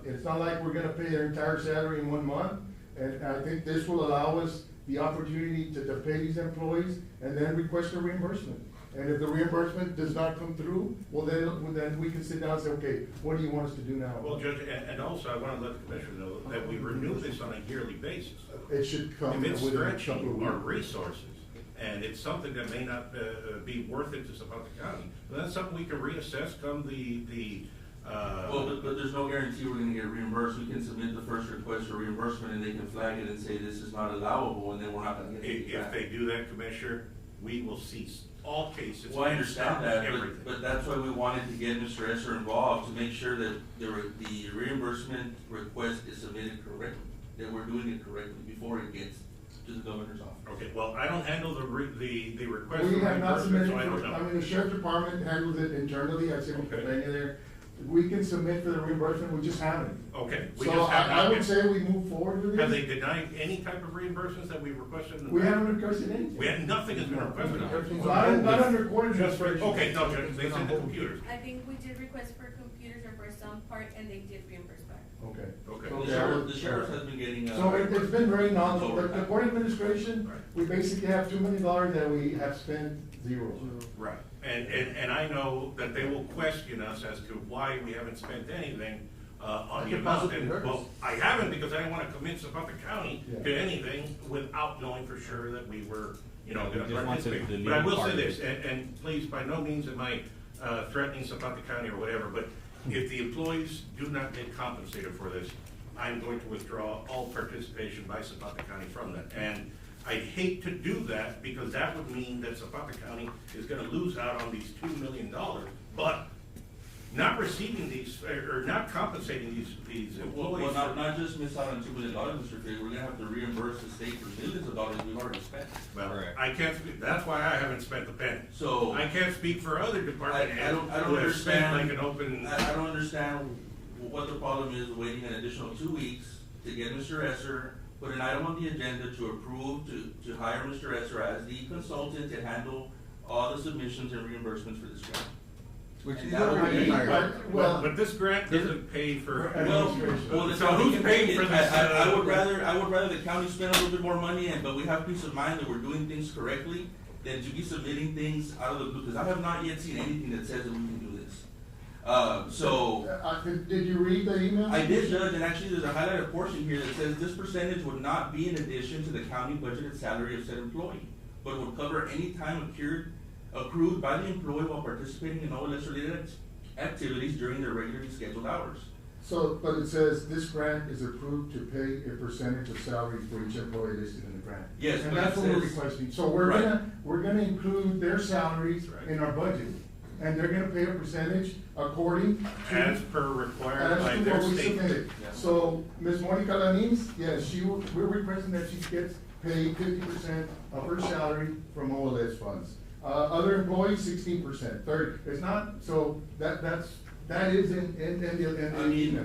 [SPEAKER 2] it's not like we're gonna pay their entire salary in 1 month, and I think this will allow us the opportunity to pay these employees and then request a reimbursement. And if the reimbursement does not come through, well, then we can sit down and say, okay, what do you want us to do now?
[SPEAKER 5] Well, Judge, and also I want to let the commissioner know that we renew this on a yearly basis.
[SPEAKER 2] It should come
[SPEAKER 5] If it's
[SPEAKER 2] within a couple of
[SPEAKER 5] stretching our
[SPEAKER 2] weeks.
[SPEAKER 5] resources, and it's something that may not be worth it to Zapata County, then that's something we can reassess come
[SPEAKER 7] Well, but there's no guarantee we're gonna get reimbursed. We can submit the first request for reimbursement and they can flag it and say this is not allowable, and then we're not gonna get it
[SPEAKER 5] if
[SPEAKER 7] back.
[SPEAKER 5] they do that, Commissioner, we will cease all cases.
[SPEAKER 7] Well, I understand that,
[SPEAKER 5] Everything.
[SPEAKER 7] but that's why we wanted to get Mr. Esser involved, to make sure that the reimbursement request is submitted correctly, that we're doing it correctly before it gets to the governor's office.
[SPEAKER 5] Okay, well, I don't handle the request for
[SPEAKER 2] We have not
[SPEAKER 5] reimbursement,
[SPEAKER 2] submitted,
[SPEAKER 5] so I don't know.
[SPEAKER 2] I mean, the sheriff department handles it internally, I see what
[SPEAKER 5] Okay.
[SPEAKER 2] you're there. We can submit for the reimbursement, we just haven't.
[SPEAKER 5] Okay, we
[SPEAKER 2] So
[SPEAKER 5] just have
[SPEAKER 2] I
[SPEAKER 5] not
[SPEAKER 2] would
[SPEAKER 5] yet.
[SPEAKER 2] say we move forward with
[SPEAKER 5] Have
[SPEAKER 2] this.
[SPEAKER 5] they denied any type of reimbursements that we requested in the
[SPEAKER 2] We
[SPEAKER 5] past?
[SPEAKER 2] haven't requested anything.
[SPEAKER 5] We had, nothing has been requested.
[SPEAKER 8] Everything's
[SPEAKER 2] So
[SPEAKER 8] on
[SPEAKER 2] not
[SPEAKER 8] hold.
[SPEAKER 2] under court
[SPEAKER 5] Just for,
[SPEAKER 2] administration.
[SPEAKER 5] okay, no, Judge, they sent the computers.
[SPEAKER 3] I think we did request for computers or for some part, and they did reimburse back.
[SPEAKER 2] Okay.
[SPEAKER 5] Okay.
[SPEAKER 7] The sheriff has been getting,
[SPEAKER 2] So it's been very nominal,
[SPEAKER 7] Over.
[SPEAKER 2] the court administration,
[SPEAKER 5] Right.
[SPEAKER 2] we basically have $2 million that we have spent zero.
[SPEAKER 5] Right, and I know that they will question us as to why we haven't spent anything, on
[SPEAKER 8] That
[SPEAKER 5] the
[SPEAKER 8] could
[SPEAKER 5] amount.
[SPEAKER 8] possibly
[SPEAKER 5] And,
[SPEAKER 8] hurt us.
[SPEAKER 5] well, I haven't because I didn't wanna commit Zapata County to
[SPEAKER 2] Yeah.
[SPEAKER 5] anything without knowing for sure that we were, gonna
[SPEAKER 11] We just want the
[SPEAKER 5] participate. But I will
[SPEAKER 11] legal
[SPEAKER 5] say
[SPEAKER 11] part.
[SPEAKER 5] this, and please, by no means am I, threatening Zapata County or whatever, but if the employees do not get compensated for this, I'm going to withdraw all participation by Zapata County from that. And I'd hate to do that because that would mean that Zapata County is gonna lose out on these $2 million, but not receiving these, or not compensating these
[SPEAKER 7] Well,
[SPEAKER 5] employees.
[SPEAKER 7] not just miss out on $2 million, Mr. Fig, we're gonna have to reimburse the state for millions of dollars we've already spent.
[SPEAKER 5] Well,
[SPEAKER 11] Correct.
[SPEAKER 5] I can't speak, that's why I haven't spent the penny.
[SPEAKER 7] So.
[SPEAKER 5] I can't speak for other department
[SPEAKER 7] I
[SPEAKER 5] heads
[SPEAKER 7] don't
[SPEAKER 5] who have spent
[SPEAKER 7] understand.
[SPEAKER 5] like an open.
[SPEAKER 7] I don't understand what the problem is waiting an additional 2 weeks to get Mr. Esser, put an item on the agenda to approve, to hire Mr. Esser as the consultant to handle all the submissions and reimbursements for this grant.
[SPEAKER 1] Which
[SPEAKER 7] And
[SPEAKER 1] is
[SPEAKER 7] that would
[SPEAKER 1] already
[SPEAKER 7] be-
[SPEAKER 1] hired.
[SPEAKER 5] But this grant doesn't pay for.
[SPEAKER 7] Well,
[SPEAKER 5] So who's paying for this?
[SPEAKER 7] I would rather the county spend a little bit more money but we have peace of mind that we're doing things correctly than to be submitting things out of the blue, because I have not yet seen anything that says that we can do this.
[SPEAKER 2] Did you read the email?
[SPEAKER 7] I did, Judge, and actually there's a highlighted portion here that says this percentage would not be in addition to the county budgeted salary of said employee, but would cover any time accrued by the employee while participating in OLS related activities during their regularly scheduled hours.
[SPEAKER 2] So, but it says this grant is approved to pay a percentage of salary for each employee listed in the grant.
[SPEAKER 7] Yes,
[SPEAKER 2] And
[SPEAKER 7] but
[SPEAKER 2] that's
[SPEAKER 7] it
[SPEAKER 2] what we're
[SPEAKER 7] says-
[SPEAKER 2] requesting. So we're
[SPEAKER 7] Right.
[SPEAKER 2] gonna include their salaries
[SPEAKER 5] Right.
[SPEAKER 2] in our budget. And they're gonna pay a percentage according to.
[SPEAKER 5] As per required
[SPEAKER 2] As
[SPEAKER 5] by
[SPEAKER 2] to
[SPEAKER 5] their
[SPEAKER 2] what we
[SPEAKER 5] state.
[SPEAKER 2] submitted.
[SPEAKER 7] Yeah.
[SPEAKER 2] So, Ms. Monica Lanins, yes, we're requesting that she gets paid 50% of her salary from OLS funds. Other employees, 16%, 30, it's not, so that is in the
[SPEAKER 7] I mean,
[SPEAKER 2] email.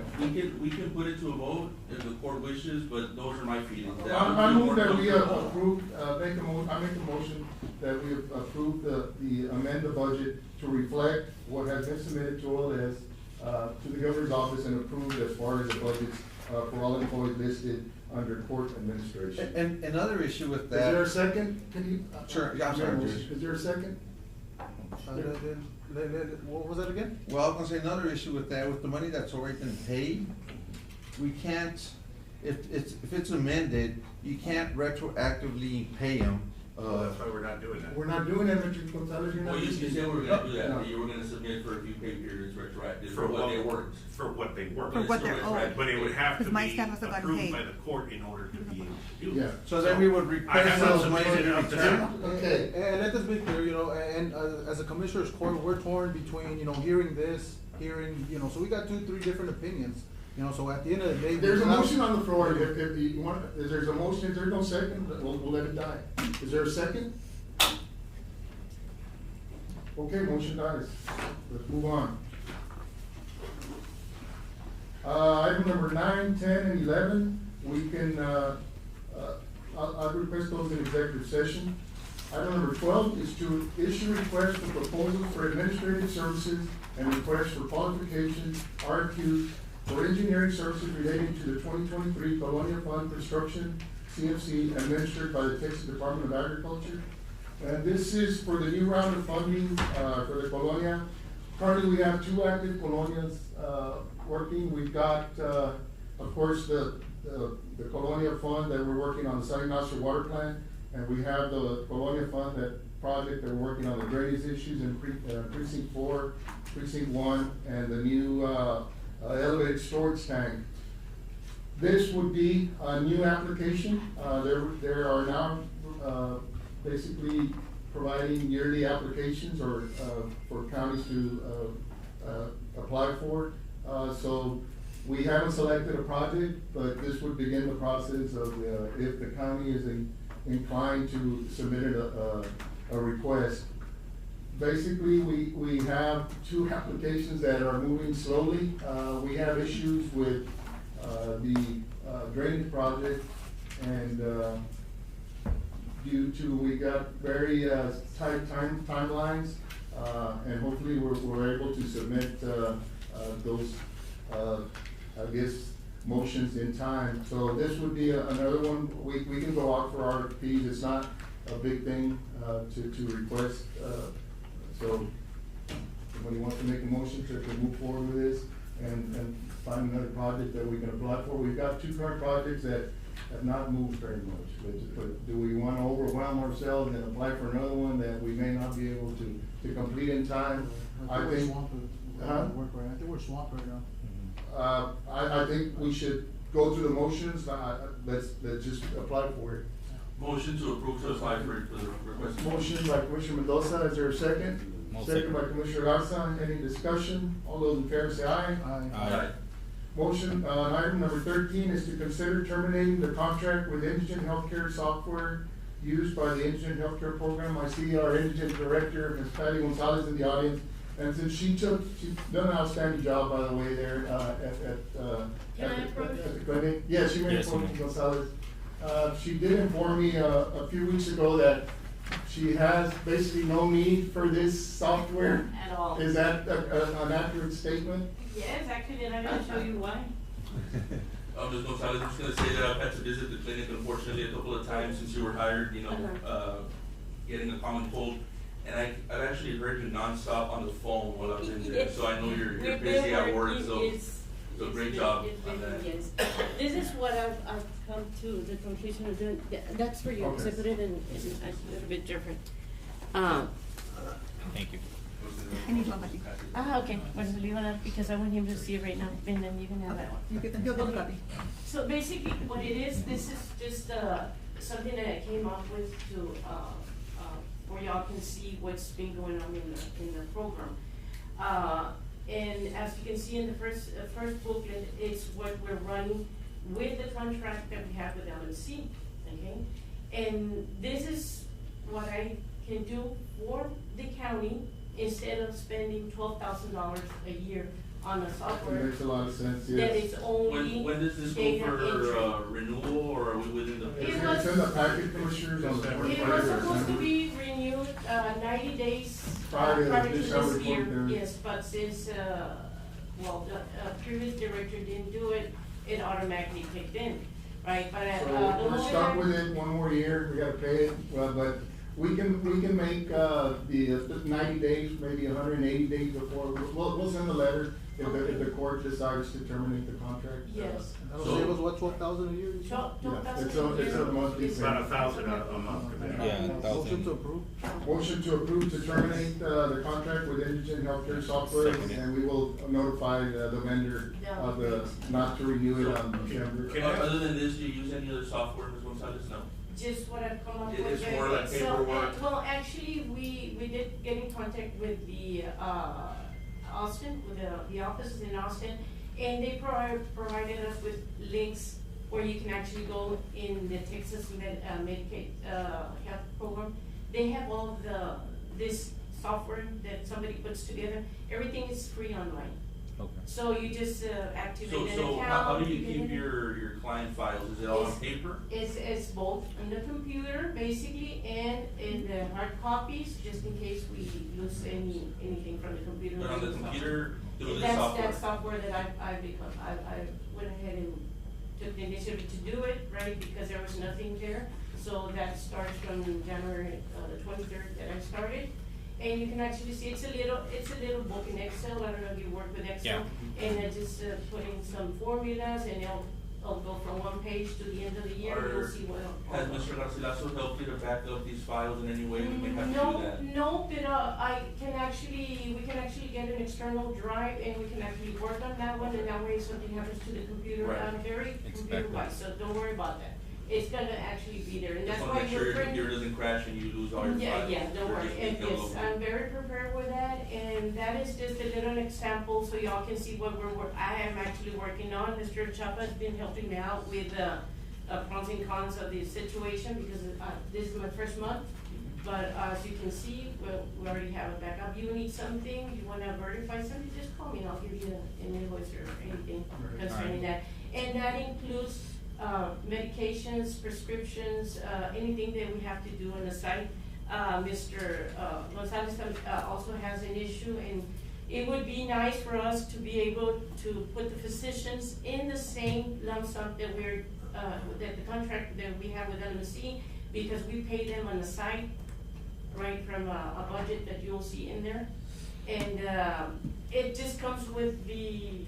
[SPEAKER 7] we can put it to a vote if the court wishes, but those are my feelings.
[SPEAKER 2] I move that we approve, I make a motion that we approve the amend the budget to reflect what has been submitted to OLS, to the governor's office and approved as far as the budgets, for all employees listed under court administration.
[SPEAKER 1] And another issue with
[SPEAKER 2] Is there a
[SPEAKER 1] that,
[SPEAKER 2] second? Can you?
[SPEAKER 1] Sure, yeah, I'm sorry, Judge.
[SPEAKER 2] Is there a second?
[SPEAKER 8] What was that again?
[SPEAKER 1] well, I was gonna say another issue with that, with the money that's already been paid, we can't, if it's amended, you can't retroactively pay them.
[SPEAKER 5] That's why we're not doing that.
[SPEAKER 2] We're not doing that, Mr. Gonzalez, you're not.
[SPEAKER 7] Well, you said we were gonna do that,
[SPEAKER 2] No.
[SPEAKER 7] that you were gonna submit for a few pay periods retroactive for what they worked.
[SPEAKER 5] For what they worked.
[SPEAKER 3] For what
[SPEAKER 7] It's
[SPEAKER 3] they're
[SPEAKER 7] still
[SPEAKER 3] owed.
[SPEAKER 7] retroactive.
[SPEAKER 5] But it would have to
[SPEAKER 3] Because my
[SPEAKER 5] be
[SPEAKER 3] staff hasn't gotten
[SPEAKER 5] approved
[SPEAKER 3] paid.
[SPEAKER 5] by the court in order to be able to do
[SPEAKER 2] Yeah.
[SPEAKER 5] it.
[SPEAKER 1] So then we would
[SPEAKER 5] I
[SPEAKER 1] request
[SPEAKER 5] have not
[SPEAKER 1] those money
[SPEAKER 5] submitted
[SPEAKER 1] to
[SPEAKER 5] it
[SPEAKER 1] be
[SPEAKER 5] up to
[SPEAKER 1] returned.
[SPEAKER 5] now.
[SPEAKER 2] Okay.
[SPEAKER 8] And let this be clear, and as a commissioner's court, we're torn between, hearing this, so we got 2-3 different opinions, so at the end of the day.
[SPEAKER 2] There's a motion on the floor, if you want, if there's a motion, if there's no second, we'll let it die. Is there a second? Okay, motion dies. Let's move on. Item number 9, 10, and 11, we can, I'll request those in executive session. Item number 12 is to issue requests for proposals for administrative services and requests for qualifications, RFQs, for engineering services relating to the 2023 Colonia Fund Construction CFC administered by the Texas Department of Agriculture. And this is for the new round of funding, for the Colonia. Currently, we have 2 active Colonias, working. We've got, of course, the Colonia Fund that we're working on the San Ignacio Water Plant, and we have the Colonia Fund, that project that we're working on the drainage issues in precinct 4, precinct 1, and the new, elevated storage tank. This would be a new application. There are now, basically providing yearly applications or, for counties to, apply for. So we haven't selected a project, but this would begin the process of, if the county is inclined to submit a request. Basically, we have 2 applications that are moving slowly. We have issues with, the, drainage project, and, due to, we got very, tight timelines, and hopefully we're able to submit, those, I guess, motions in time. So this would be another one. We can go out for RFPs. It's not a big thing, to request, so somebody wants to make a motion to move forward with this and find another project that we can apply for. We've got 2 current projects that have not moved very much, but do we want to overwhelm ourselves and apply for another one that we may not be able to complete in time? I think.
[SPEAKER 8] I think we're swamped right now.
[SPEAKER 2] I think we should go through the motions. Let's just apply for it.
[SPEAKER 7] Motion to approve to apply for the request.
[SPEAKER 2] Motion by Commissioner Mendoza, is there a second? Second by Commissioner Garza. Any discussion? All those in favor say aye.
[SPEAKER 7] Aye.
[SPEAKER 2] Motion, item number 13 is to consider terminating the contract with Indigent Healthcare Software used by the Indigent Healthcare Program. I see our Indigent Director, Ms. Patty Gonzalez, in the audience. And since she's done an outstanding job, by the way, there, at the clinic. Yes, you may inform Ms. Gonzalez. She did inform me, a few weeks ago that she has basically no need for this software.
[SPEAKER 12] At all.
[SPEAKER 2] Is that an accurate statement?
[SPEAKER 12] Yes, actually, and I'm gonna show you why.
[SPEAKER 7] Ms. Gonzalez, I'm just gonna say that I've had to visit the clinic, unfortunately, a couple of times since you were hired, getting a common cold. And I've actually heard you nonstop on the phone while I've been there, so I know you're busy at work, so great job on that.
[SPEAKER 12] Yes, this is what I've come to the conclusion of doing. That's for you, because I put it in a little bit different.
[SPEAKER 11] Thank you.
[SPEAKER 12] Okay, bueno, le iba a dar because I want him to see it right now, and then you can have that one.
[SPEAKER 13] You get the copy.
[SPEAKER 12] So basically, what it is, this is just, something that I came up with to, where y'all can see what's been going on in the program. And as you can see in the first booklet, it's what we're running with the contract that we have with LMC, okay? And this is what I can do for the county instead of spending $12,000 a year on a software.
[SPEAKER 2] That makes a lot of sense, yes.
[SPEAKER 12] That is only
[SPEAKER 7] When does this go
[SPEAKER 12] data
[SPEAKER 7] for
[SPEAKER 12] entry.
[SPEAKER 7] renewal, or are we within the?
[SPEAKER 2] It's in the packet, Commissioners, on the
[SPEAKER 12] It was supposed to be renewed, 90 days
[SPEAKER 2] Prior to
[SPEAKER 12] prior to
[SPEAKER 2] December
[SPEAKER 12] this year,
[SPEAKER 2] 23rd.
[SPEAKER 12] yes, but since, well, the previous director didn't do it, it automatically kicked in, right? But,
[SPEAKER 2] So we're stuck with it one more year, we gotta pay it, well, but we can make, the 90 days, maybe 180 days before, we'll send a letter if the court decides to terminate the contract.
[SPEAKER 12] Yes.
[SPEAKER 8] That'll save us, what, 12,000 a year? you said?
[SPEAKER 2] It's a monthly thing.
[SPEAKER 5] About 1,000 a month.
[SPEAKER 11] Yeah,
[SPEAKER 8] Motion to approve.
[SPEAKER 2] Motion to approve to terminate, the contract with Indigent Healthcare Software,
[SPEAKER 11] Second.
[SPEAKER 2] and we will notify the vendor of the, not to renew it on December.
[SPEAKER 7] Other than this, do you use any other software, Ms. Gonzalez? No?
[SPEAKER 12] Just what I've come up with.
[SPEAKER 7] It's more like
[SPEAKER 12] So,
[SPEAKER 7] paperwork.
[SPEAKER 12] well, actually, we did get in contact with the, Austin, with the offices in Austin, and they provided us with links where you can actually go in the Texas Medicaid, health program. They have all of this software that somebody puts together. Everything is free online.
[SPEAKER 11] Okay.
[SPEAKER 12] So you just activate an account.
[SPEAKER 7] So how do you
[SPEAKER 12] can-
[SPEAKER 7] keep your client files? Is it all on
[SPEAKER 12] It's-
[SPEAKER 7] paper?
[SPEAKER 12] It's both on the computer, basically, and in the hard copies, just in case we lose anything from the computer.
[SPEAKER 7] But on the computer, through the
[SPEAKER 12] That's
[SPEAKER 7] software?
[SPEAKER 12] that software that I went ahead and took the initiative to do it, right, because there was nothing there. So that starts from January, the 23rd that I started. And you can actually see, it's a little book in Excel, I don't know if you work with Excel. And I just put in some formulas and it'll go from one page to the end of the year, and you'll see what.
[SPEAKER 7] Has Mr. Garcilaso helped you to back up these files in any way? We may have to do that.
[SPEAKER 12] No, but we can actually get an external drive and we can actually work on that one, and that way if something happens to the computer,
[SPEAKER 7] Right.
[SPEAKER 12] I'm very computer wise, so don't worry about that. It's gonna actually be there, and
[SPEAKER 7] Just
[SPEAKER 12] that's
[SPEAKER 7] wanna
[SPEAKER 12] why
[SPEAKER 7] make sure
[SPEAKER 12] you're
[SPEAKER 7] your
[SPEAKER 12] printing.
[SPEAKER 7] computer doesn't crash and you lose all your
[SPEAKER 12] Yeah,
[SPEAKER 7] files.
[SPEAKER 12] yeah, don't
[SPEAKER 7] Or
[SPEAKER 12] worry,
[SPEAKER 7] just
[SPEAKER 12] and
[SPEAKER 7] make it
[SPEAKER 12] yes,
[SPEAKER 7] local.
[SPEAKER 12] I'm very prepared with that, and that is just a little example, so y'all can see what I am actually working on. Mr. Chapa has been helping me out with, pros and cons of the situation, because, this is my first month. But, as you can see, we already have a backup. You need something, you wanna verify something, just call me and I'll give you an invoice or anything concerning that. And that includes, medications, prescriptions, anything that we have to do on the site. Mr. Gonzalez also has an issue, and it would be nice for us to be able to put the physicians in the same lump sum that that the contract that we have with LMC, because we pay them on the site, right, from a budget that you'll see in there. And, it just comes with the,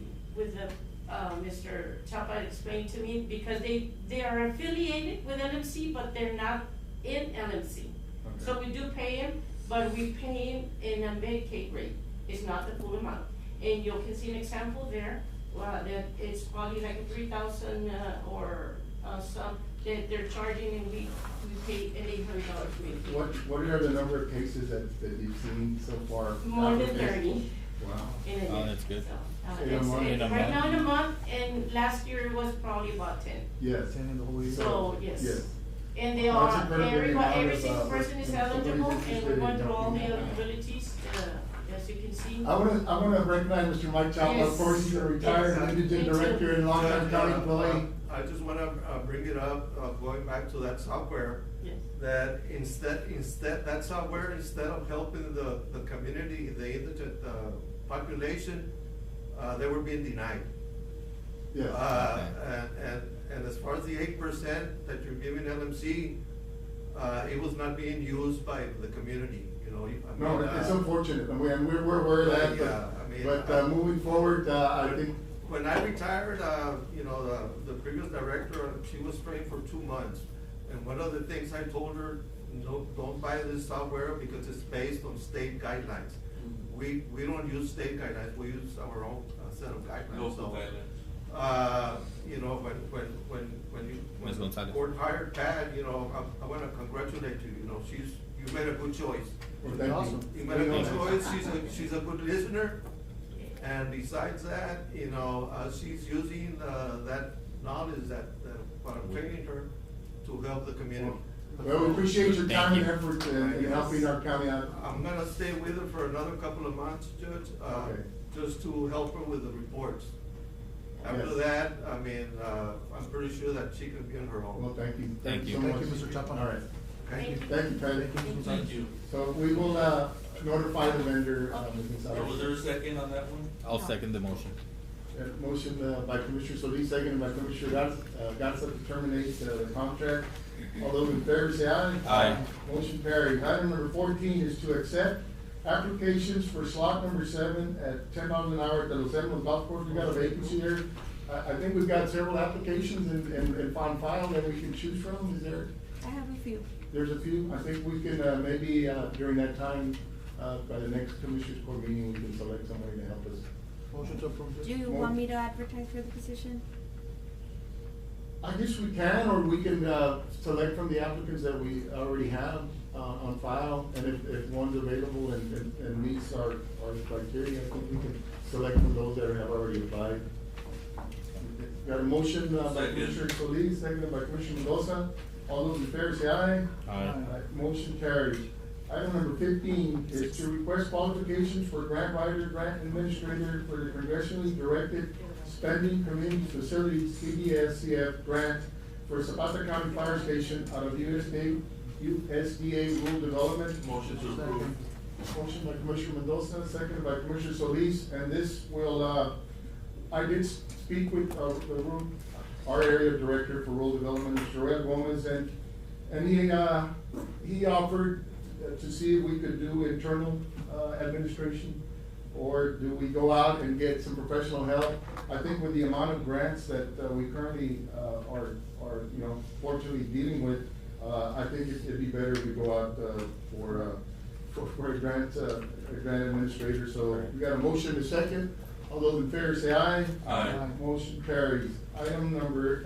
[SPEAKER 12] Mr. Chapa explained to me, because they are affiliated with LMC, but they're not in LMC. So we do pay him, but we pay him in a Medicaid rate, it's not the full amount. And you can see an example there, that it's probably like 3,000, or, some, that they're charging, and we pay an $800 fee.
[SPEAKER 4] What are the number of cases that you've seen so far?
[SPEAKER 12] More than 30.
[SPEAKER 4] Wow.
[SPEAKER 12] In a
[SPEAKER 11] Oh,
[SPEAKER 12] year.
[SPEAKER 11] that's good.
[SPEAKER 12] So,
[SPEAKER 4] In a month?
[SPEAKER 11] In a
[SPEAKER 12] right now
[SPEAKER 11] month.
[SPEAKER 12] in a month, and last year it was probably about 10.
[SPEAKER 4] Yes.
[SPEAKER 8] 10 in the whole year.
[SPEAKER 12] So, yes.
[SPEAKER 4] Yes.
[SPEAKER 12] And they
[SPEAKER 4] That's
[SPEAKER 12] are,
[SPEAKER 4] incredible
[SPEAKER 12] every
[SPEAKER 4] amount
[SPEAKER 12] single
[SPEAKER 4] of,
[SPEAKER 12] person is
[SPEAKER 4] if somebody's
[SPEAKER 12] eligible, and
[SPEAKER 4] interested
[SPEAKER 12] we're
[SPEAKER 4] in
[SPEAKER 12] going through all the
[SPEAKER 4] helping out.
[SPEAKER 12] eligibilities, as you can see.
[SPEAKER 4] I wanna recognize Mr. Mike Chapa, of
[SPEAKER 12] Yes.
[SPEAKER 4] course, he's a retired
[SPEAKER 12] Yes.
[SPEAKER 4] indigent
[SPEAKER 12] Me too.
[SPEAKER 4] director and longtime county employee.
[SPEAKER 13] I just wanna bring it up, going back to that software,
[SPEAKER 12] Yes.
[SPEAKER 13] that instead, that software, instead of helping the community, the indigent population, they were being denied.
[SPEAKER 4] Yes.
[SPEAKER 13] And as far as the 8% that you're giving LMC, it was not being used by the community, you know.
[SPEAKER 4] No, it's unfortunate, and we're aware of that,
[SPEAKER 13] Yeah, I mean,
[SPEAKER 4] but moving forward, I think.
[SPEAKER 13] When I retired, you know, the previous director, she was trained for 2 months. And one of the things I told her, no, don't buy this software because it's based on state guidelines. We don't use state guidelines, we use our own set of guidelines.
[SPEAKER 7] Local
[SPEAKER 13] So,
[SPEAKER 7] guidelines.
[SPEAKER 13] you know, when
[SPEAKER 11] Ms.
[SPEAKER 13] the
[SPEAKER 11] Gonzalez.
[SPEAKER 13] court hired Pat, you know, I wanna congratulate you, you know, you made a good choice.
[SPEAKER 4] Well, thank you.
[SPEAKER 8] Awesome.
[SPEAKER 13] You made a good choice, she's a good listener, and besides that, you know, she's using, that knowledge that what I'm training her to help the community.
[SPEAKER 4] Well, we appreciate your time and
[SPEAKER 11] Thank
[SPEAKER 4] effort in helping our county out.
[SPEAKER 13] I'm gonna stay with her for another couple of months, Judge,
[SPEAKER 4] Okay.
[SPEAKER 13] just to help her with the reports. After
[SPEAKER 4] Yes.
[SPEAKER 13] that, I mean, I'm pretty sure that she can be on her own.
[SPEAKER 4] Well, thank you.
[SPEAKER 11] Thank you.
[SPEAKER 4] so
[SPEAKER 8] Thank you,
[SPEAKER 4] much.
[SPEAKER 8] Mr. Chapa.
[SPEAKER 4] All right.
[SPEAKER 13] Thank you.
[SPEAKER 4] Thank you, Patty.
[SPEAKER 7] Thank you.
[SPEAKER 4] So we will, notify the vendor, Ms. Gonzalez.
[SPEAKER 7] Was there a second on that one?
[SPEAKER 11] I'll second the motion.
[SPEAKER 4] Motion by Commissioner Solis, seconded by Commissioner Garza to terminate the contract. All those in favor say aye.
[SPEAKER 11] Aye.
[SPEAKER 4] Motion carried. Item number 14 is to accept applications for slot number 7 at $10 an hour at the Los Alamos Golf Course. We got a vacancy here. I think we've got several applications on file that we can choose from. Is there?
[SPEAKER 14] I have a few.
[SPEAKER 4] There's a few. I think we can, maybe, during that time, by the next Commissioners Court meeting, we can select somebody to help us.
[SPEAKER 8] Motion to approve.
[SPEAKER 14] Do you want me to advertise for the position?
[SPEAKER 4] I guess we can, or we can, select from the applicants that we already have, on file, and if one's available and meets our criteria, I think we can select from those that have already applied. Got a motion, by
[SPEAKER 7] Second.
[SPEAKER 4] Commissioner Solis, seconded by Commissioner Mendoza. All those in favor say aye.
[SPEAKER 11] Aye.
[SPEAKER 4] Motion carries.
[SPEAKER 2] Item number 15 is to request qualifications for grant writer, grant administrator for the congressionally directed spending community facilities CDSCF grant for Zapata County Fire Station out of USDA rural development.
[SPEAKER 7] Motion to approve.
[SPEAKER 2] Motion by Commissioner Mendoza, seconded by Commissioner Solis, and this will, I did speak with, our area director for rural development, Mr. Joel Gomez, and he offered to see if we could do internal, administration, or do we go out and get some professional help? I think with the amount of grants that, we currently, are, fortunately dealing with, I think it'd be better if we go out, for a grant administrator, so we got a motion and a second. All those in favor say aye.
[SPEAKER 7] Aye.
[SPEAKER 2] Motion carries. Item number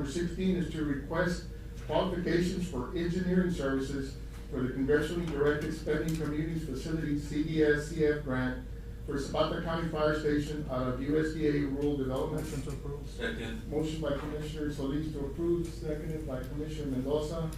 [SPEAKER 2] 16 is to request qualifications for engineering services for the congressionally directed spending communities facilities CDSCF grant for Zapata County Fire Station out of USDA rural development.
[SPEAKER 8] Motion to approve.
[SPEAKER 7] Second.
[SPEAKER 2] Motion by Commissioner Solis to approve, seconded by Commissioner Mendoza.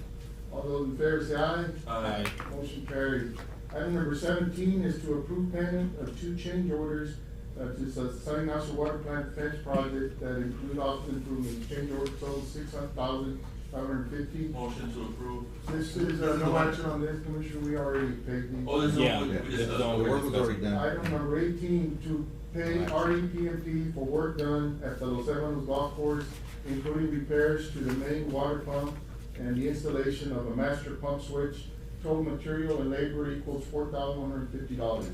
[SPEAKER 2] All those in favor say aye.
[SPEAKER 7] Aye.
[SPEAKER 2] Motion carries. Item number 17 is to approve payment of 2 change orders to Sunny National Water Plant Fence Project that include office improvements. Change order total $600,550.
[SPEAKER 7] Motion to approve.
[SPEAKER 2] This is, no action on this, Commissioner, we already paid these.
[SPEAKER 7] Oh, this is
[SPEAKER 11] Yeah.
[SPEAKER 7] all we
[SPEAKER 11] Yeah.
[SPEAKER 7] discussed.
[SPEAKER 11] The
[SPEAKER 1] work was already done.
[SPEAKER 2] Item number 18, to pay REPMP for work done at the Los Hermanos Golf Course, including repairs to the main water pump and the installation of a master pump switch. Total material and labor equals $4,150.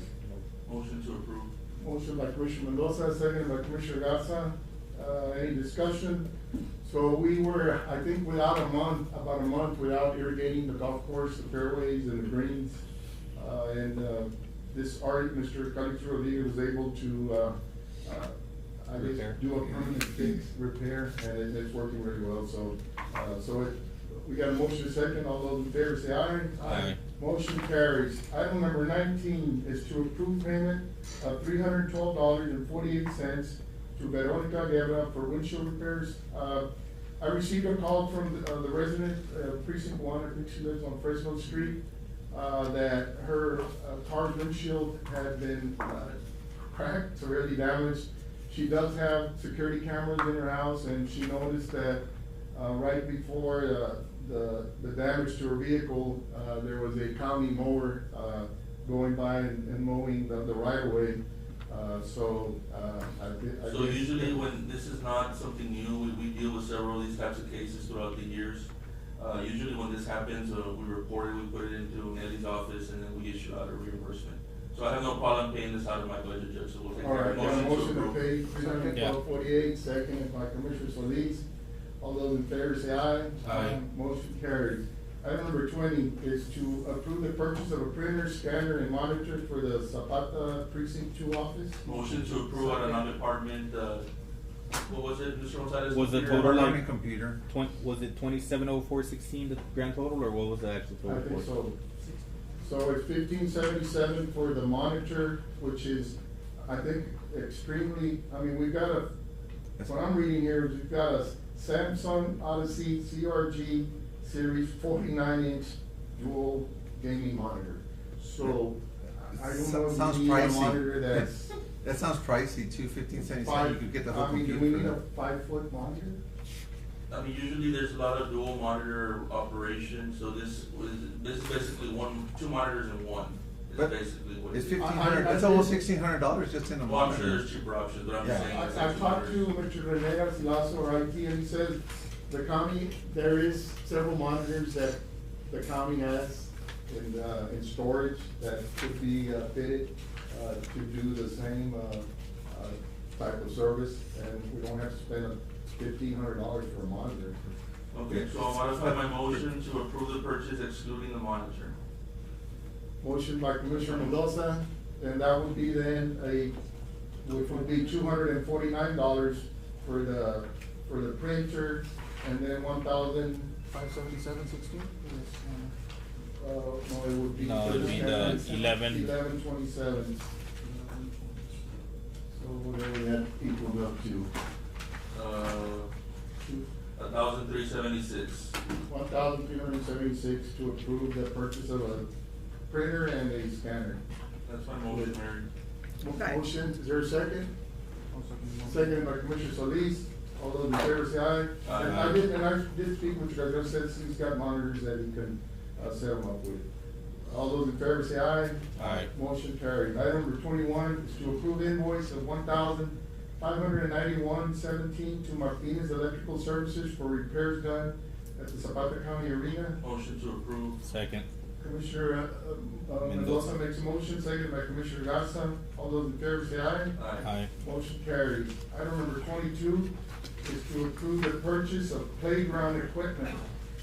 [SPEAKER 7] Motion to approve.
[SPEAKER 2] Motion by Commissioner Mendoza, seconded by Commissioner Garza. Any discussion? So we were, I think, about a month without irrigating the golf course, the fairways and the greens. Mr. Calixto Rodriguez was able to, I guess,
[SPEAKER 11] Repair.
[SPEAKER 2] do a permanent fix, repair, and it's working really well, we got a motion second, all those in favor say aye.
[SPEAKER 11] Aye.
[SPEAKER 2] Motion carries. Item number 19 is to approve payment of $312.48 to Veronica Guerra for windshield repairs. I received a call from the resident, precinct 1, I think she lives on Fresno Street, that her car's windshield had been cracked, severely damaged. She does have security cameras in her house, and she noticed that right before the damage to her vehicle, there was a county mower going by and mowing the right of way. So
[SPEAKER 7] Usually when, this is not something new, we deal with several of these types of cases throughout the years. Usually when this happens, we report it, we put it into Nelly's office, and then we issue out a reimbursement. So I have no problem paying this out of my budget, Judge, so we'll take
[SPEAKER 2] all
[SPEAKER 7] care
[SPEAKER 2] right,
[SPEAKER 7] of
[SPEAKER 2] got a motion to
[SPEAKER 7] approve.
[SPEAKER 2] pay $312.48, seconded by Commissioner Solis. All those in favor say aye.
[SPEAKER 7] Aye.
[SPEAKER 2] Motion carries. Item number 20 is to approve the purchase of a printer, scanner, and monitor for the Zapata Precinct 2 office.
[SPEAKER 7] Motion to approve out of non-department, what was it, Mr. Gonzalez?
[SPEAKER 11] Was the
[SPEAKER 7] Computer?
[SPEAKER 11] total
[SPEAKER 1] Learning
[SPEAKER 11] like,
[SPEAKER 1] computer.
[SPEAKER 11] was it 270416 the grand total, or what was the actual
[SPEAKER 2] I
[SPEAKER 11] total?
[SPEAKER 2] think so. So it's 1577 for the monitor, which is, I think, extremely, we've got what I'm reading here, is we've got a Samsung Odyssey CRG Series 49-inch dual gaming monitor. So, I don't know if
[SPEAKER 1] Sounds
[SPEAKER 2] you need a
[SPEAKER 1] pricey.
[SPEAKER 2] monitor that's
[SPEAKER 1] That sounds pricey too, 1577, you could get the whole computer
[SPEAKER 2] do we
[SPEAKER 1] for
[SPEAKER 2] need a
[SPEAKER 1] that.
[SPEAKER 2] 5-foot monitor?
[SPEAKER 7] Usually there's a lot of dual monitor operation, so this is basically two monitors in one, is
[SPEAKER 1] But
[SPEAKER 7] basically what it
[SPEAKER 1] It's
[SPEAKER 7] is.
[SPEAKER 1] 1,500,
[SPEAKER 2] I
[SPEAKER 1] it's almost $1,600 just in a
[SPEAKER 7] Well, I'm sure
[SPEAKER 1] monitor.
[SPEAKER 7] there's cheaper options, but I'm
[SPEAKER 1] Yeah.
[SPEAKER 7] just saying. it's
[SPEAKER 2] I've
[SPEAKER 7] two
[SPEAKER 2] talked to
[SPEAKER 7] monitors.
[SPEAKER 2] Mr. Venegas, Lasso, our IT, and he says the county, there is several monitors that the county has in storage that could be fitted to do the same type of service, and we don't have to spend $1,500 for a monitor.
[SPEAKER 7] Okay, so I'll modify my motion to approve the purchase excluding the monitor.
[SPEAKER 2] Motion by Commissioner Mendoza, and that would be then which would be $249 for the printer, and then 1,000.
[SPEAKER 8] 577.16?
[SPEAKER 2] No, it would be.
[SPEAKER 11] No, it'd be the 11.
[SPEAKER 2] 1127. So what do we have equaled up to?
[SPEAKER 7] 1,376.
[SPEAKER 4] $1,376 to approve the purchase of a printer and a scanner.
[SPEAKER 7] That's my motion, Mayor.
[SPEAKER 4] Motion, is there a second? Seconded by Commissioner Solis. All those in favor say aye.
[SPEAKER 7] Aye.
[SPEAKER 4] And I did speak with you guys, I said he's got monitors that he can, set them up with. All those in favor say aye.
[SPEAKER 7] Aye.
[SPEAKER 4] Motion carried. Item number 21 is to approve invoice of $1,591.17 to Martinez Electrical Services for repairs done at the Zapata County Arena.
[SPEAKER 7] Motion to approve.
[SPEAKER 11] Second.
[SPEAKER 4] Commissioner, Mendoza makes a motion, seconded by Commissioner Garza. All those in favor say aye.
[SPEAKER 11] Aye.
[SPEAKER 4] Motion carries. Item number 22 is to approve the purchase of playground equipment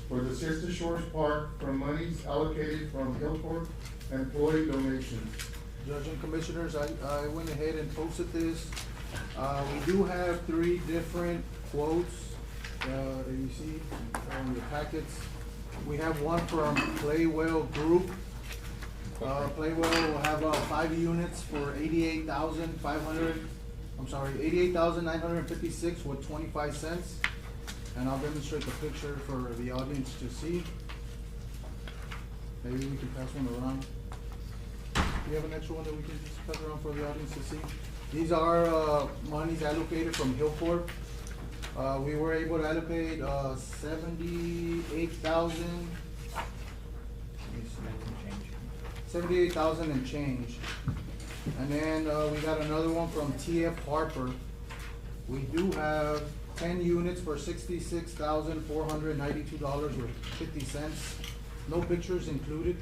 [SPEAKER 4] for the Siesta Shores Park from monies allocated from Hillport employee donations.
[SPEAKER 8] Judge and Commissioners, I went ahead and posted this. We do have 3 different quotes, that you see on your packets. We have one from Playwell Group. Playwell will have 5 units for $88,956 with 25 cents. And I'll demonstrate the picture for the audience to see. Maybe we can pass one around. Do you have an extra one that we can just pass around for the audience to see? These are monies allocated from Hillport. We were able to allocate 78,000 and change. And then we got another one from TF Harper. We do have 10 units for $66,492 with 50 cents. No pictures included.